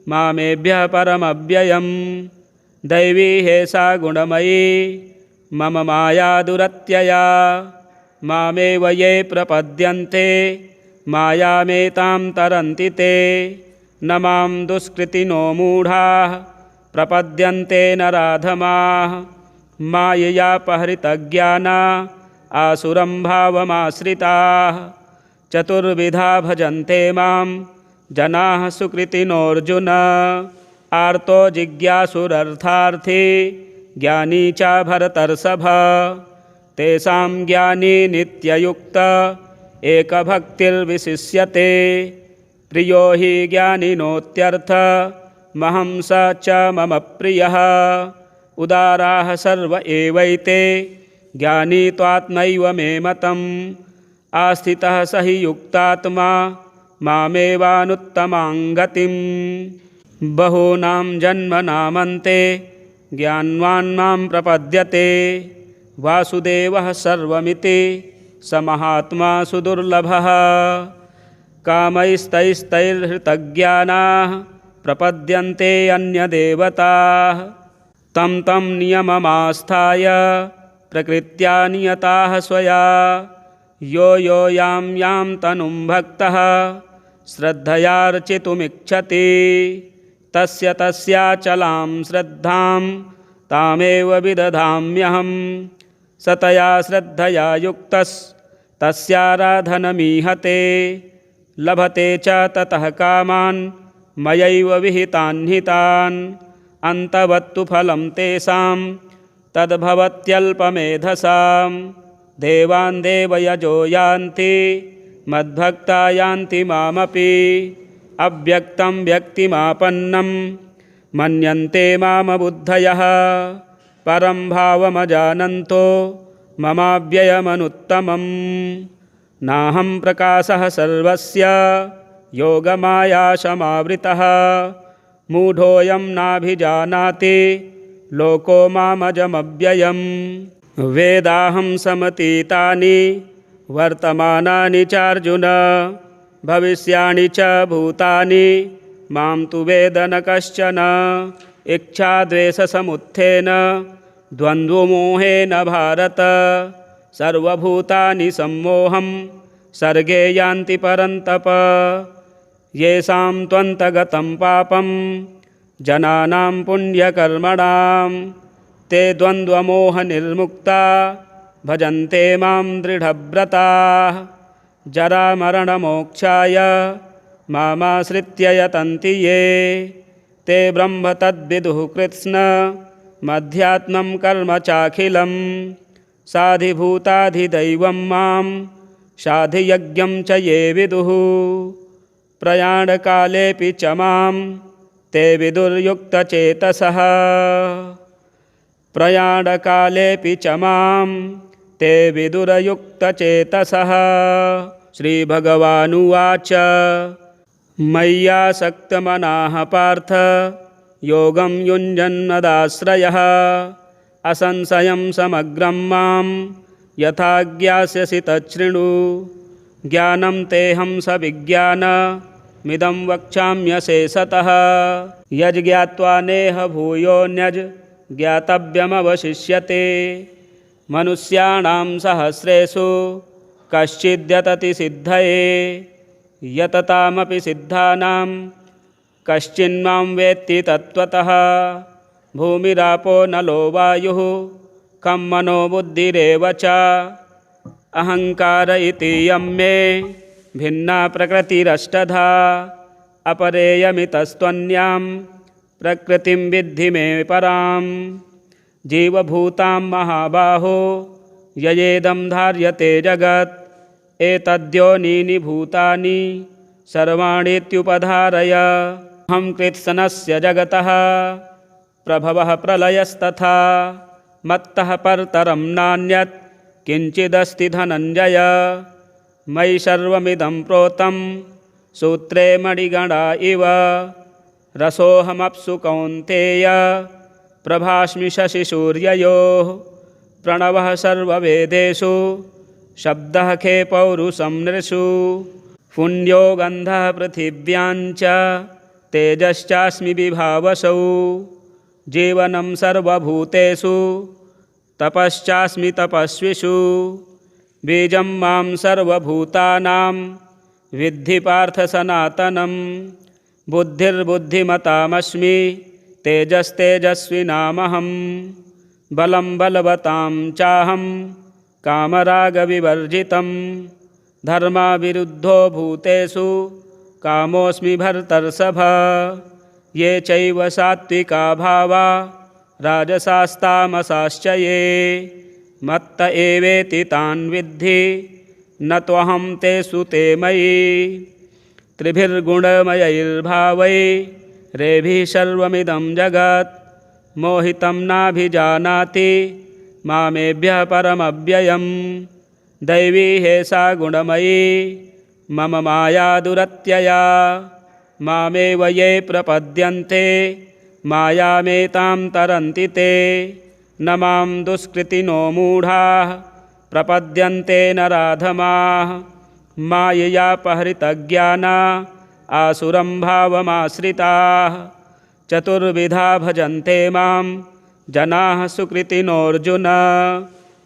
मामेभ्यः परमव्ययम्। दैवी हेषा गुणमयी मम माया दुरत्यया मामेव ये प्रपद्यन्ते मायामेतां तरन्ति ते। न मां दुष्कृतिनो मूढाः प्रपद्यन्ते नराधमाः माययापहृतज्ञाना आसुरं भावमाश्रिताः। चतुर्विधा भजन्ते मां जनाः सुकृतिनोऽर्जुन आर्तो जिज्ञासुरर्थार्थी ज्ञानी च भरतर्षभ। तेषां ज्ञानी नित्ययुक्त एकभक्तिर्विशिष्यते प्रियो हि ज्ञानिनोत्यर्थमहं स च मम प्रियः। उदाराः सर्व एवैते ज्ञानी त्वात्मैव मे मतम् आस्थितः स हि युक्तात्मा मामेवानुत्तमां गतिम्। बहूनां जन्मनामन्ते ज्ञानवान् मां प्रपद्यते वासुदेवः सर्वमिति स महात्मा सुदुर्लभः। कामैस्तैस्तैर्हृतज्ञानाः प्रपद्यन्ते अन्यदेवताः तं तं नियममास्थाय प्रकृत्या नियताः स्वया। यो यो यां यां तनुं भक्तः श्रद्धयार्चितुमिच्छति तस्य तस्याचलां श्रद्धां तामेव विदधाम्यहं। सतया श्रद्धया युक्तस्तस्याराधनमीहते लभते च ततः कामान् मयैव विहितान् हितान्। अन्तवत्तु फलं तेषां तद्भवत्यल्पमेधसां। देवान् देवयजो यान्ति मद्भक्ता यान्ति मामपि। अव्यक्तं व्यक्तिमापन्नं मन्यन्ते मामबुद्धयः परं भावमजानन्तो ममाव्ययमनुत्तमम्। नाहं प्रकाशः सर्वस्य योगमायाशमावृतः मूढोऽयं नाभिजानाति लोको मामजमव्ययम्। वेदाहं समतीतानि वर्तमानानि चार्जुन भविष्याणि च भूतानि मां तु वेद न कश्चन। इच्छाद्वेषसमुत्थेन द्वन्द्वमोहेन भारत सर्वभूतानि सम्मोहं सर्गे यान्ति परन्तप। येषां त्वन्तगतं पापं जनानां पुण्यकर्मणां ते द्वन्द्वमोहनिर्मुक्ता भजन्ते मां दृढव्रताः। जरामरणमोक्षाय मामाश्रित्य यतन्ति ये ते ब्रह्म तद्विदुः कृत्स्नमध्यात्मं कर्म चाखिलं। साधिभूताधिदैवं मां साधियज्ञं च ये विदुः प्रयाणकालेऽपि च मां ते विदुर्युक्तचेतसः। प्रयाणकालेऽपि च मां ते विदुरयुक्तचेतसः। श्रीभगवानुवाच मय्यासक्तमनाः पार्थ योगं युञ्जन्नदाश्रयः असंशयं समग्रं मां यथा ज्ञास्यसि तच्छृणु। ज्ञानं तेऽहं सविज्ञानमिदं वक्ष्याम्यशेषतः। यज्ज्ञात्वा नेह भूयोऽन्यज् ज्ञातव्यमवशिष्यते। मनुष्याणां सहस्रेषु कश्चिद्यतति सिद्धये यततामपि सिद्धानां कश्चिन्मां वेत्ति तत्त्वतः। भूमिरापो नलो वायुः खं मनो बुद्धिरेव च अहङ्कार इति यं मे भिन्ना प्रकृतिरष्टधा। अपरेयमितस्त्वन्यां प्रकृतिं विद्धि मे परां। जीवभूतां महाबाहो ययेदं धार्यते जगत् एतद्योनीनि भूतानि सर्वाणीत्युपधारय। अहं कृत्स्नस्य जगतः प्रभवः प्रलयस्तथा मत्तः परतरं नान्यत् किञ्चिदस्ति धनञ्जय। मयि सर्वमिदं प्रोतं सूत्रे मणिगणा इव। रसोऽहमप्सु कौन्तेय प्रभास्मि शशिसूर्ययोः। प्रणवः सर्ववेदेषु शब्दः खे पौरुषं नृषु। पुण्यो गन्धः पृथिव्याञ्च तेजश्चास्मि विभावसौ। जीवनं सर्वभूतेषु तपश्चास्मि तपस्विषु। बीजं मां सर्वभूतानां विद्धि पार्थ सनातनं। बुद्धिर्बुद्धिमतामस्मि तेजस्तेजस्विनामहं। बलं बलवतां चाहं कामरागविवर्जितं। धर्माविरुद्धो भूतेषु कामोऽस्मि भर्तर्षभ। ये चैव सात्विका भावा राजसास्तामसाश्च ये। मत्त एवेति तान् विद्धि न त्वहं तेषु ते मयि। त्रिभिर्गुणमयैर्भावैरेभिः सर्वमिदं जगत्। मोहितं नाभिजानाति मामेभ्यः परमव्ययम्। दैवी हेषा गुणमयी मम माया दुरत्यया। मामेव ये प्रपद्यन्ते मायामेतां तरन्ति ते। न मां दुष्कृतिनो मूढाः प्रपद्यन्ते नराधमाः। माययापहृतज्ञाना आसुरं भावमाश्रिताः। चतुर्विधा भजन्ते मां जनाः सुकृतिनोऽर्जुन।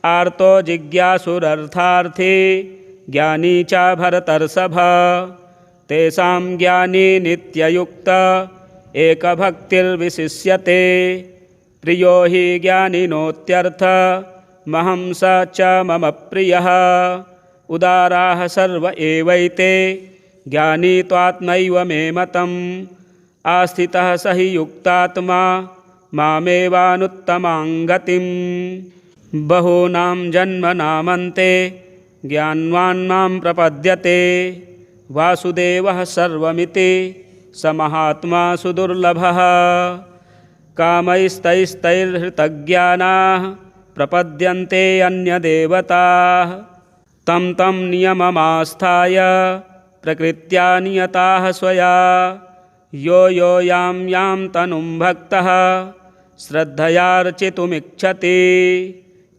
आर्तो जिज्ञासुरर्थार्थी ज्ञानी च भरतर्षभ। तेषां ज्ञानी नित्ययुक्त एकभक्तिर्विशिष्यते। प्रियो हि ज्ञानिनोत्यर्थ महं स च मम प्रियः। उदाराः सर्व एवैते ज्ञानी त्वात्मैव मे मतम्। आस्थितः स हि युक्तात्मा मामेवानुत्तमां गतिम्। बहूनां जन्मनामन्ते ज्ञानवान् मां प्रपद्यते। वासुदेवः सर्वमिति स महात्मा सुदुर्लभः। कामैस्तैस्तैर्हृतज्ञानाः प्रपद्यन्ते अन्यदेवताः। तं तं नियममास्थाय प्रकृत्या नियताः स्वया। यो यो यां यां तनुं भक्तः श्रद्धयार्चितुमिच्छति।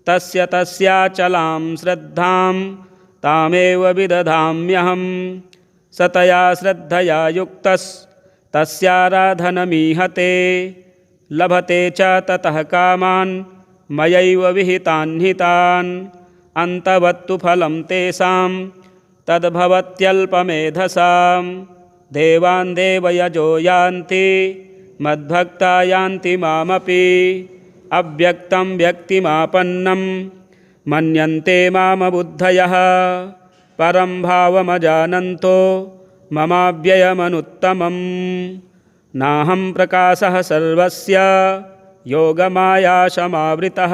तस्य तस्याचलां श्रद्धां तामेव विदधाम्यहम्। सतया श्रद्धया युक्तस्तस्याराधनमीहते। लभते च ततः कामान् मयैव विहितान् हितान्। अन्तवत्तु फलं तेषां तद्भवत्यल्पमेधसां। देवान् देवयजो यान्ति मद्भक्ता यान्ति मामपि। अव्यक्तं व्यक्तिमापन्नं मन्यन्ते मामबुद्धयः। परं भावमजानन्तो ममाव्ययमनुत्तमम्। नाहं प्रकाशः सर्वस्य योगमायाशमावृतः।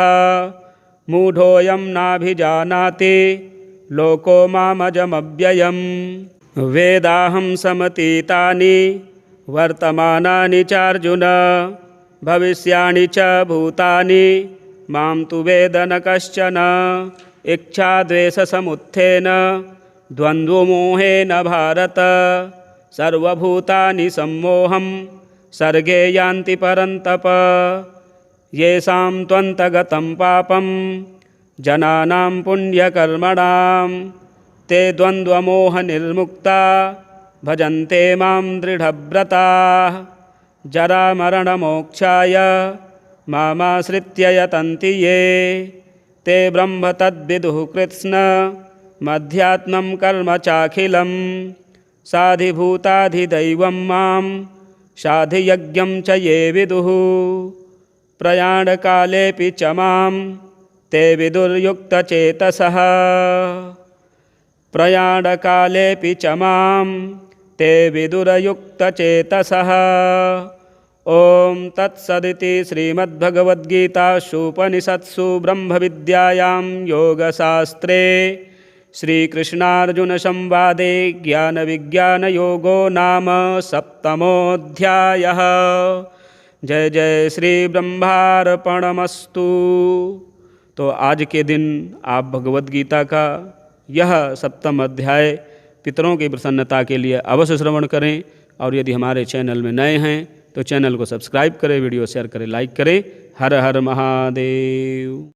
मूढोऽयं नाभिजानाति लोको मामजमव्ययम्। वेदाहं समतीतानि वर्तमानानि चार्जुन। भविष्याणि च भूतानि मां तु वेद न कश्चन। इच्छाद्वेषसमुत्थेन द्वन्द्वमोहेन भारत। सर्वभूतानि सम्मोहं सर्गे यान्ति परन्तप। येषां त्वन्तगतं पापं जनानां पुण्यकर्मणां। ते द्वन्द्वमोहनिर्मुक्ता भजन्ते मां दृढव्रताः। जरामरणमोक्षाय मामाश्रित्य यतन्ति ये। ते ब्रह्म तद्विदुः कृत्स्नमध्यात्मं कर्म चाखिलं। साधिभूताधिदैवं मां साधियज्ञं च ये विदुः। प्रयाणकालेऽपि च मां ते विदुर्युक्तचेतसः। प्रयाणकालेऽपि च मां ते विदुरयुक्तचेतसः। ॐ तत्सदिति श्रीमद्भगवद्गीतासूपनिषत्सु ब्रह्मविद्यायां योगशास्त्रे श्रीकृष्णार्जुनसंवादे ज्ञानविज्ञानयोगो नाम 7मोऽध्यायः। जय जय श्री ब्रह्मार्पणमस्तु। तो आज के दिन आप भगवद गीता का यह 7वां अध्याय पितरों की प्रसन्नता के लिए अवश्य श्रवण करें। और यदि हमारे चैनल में नए हैं तो चैनल को सब्सक्राइब करें, वीडियो शेयर करें, लाइक करें। हर हर महादेव।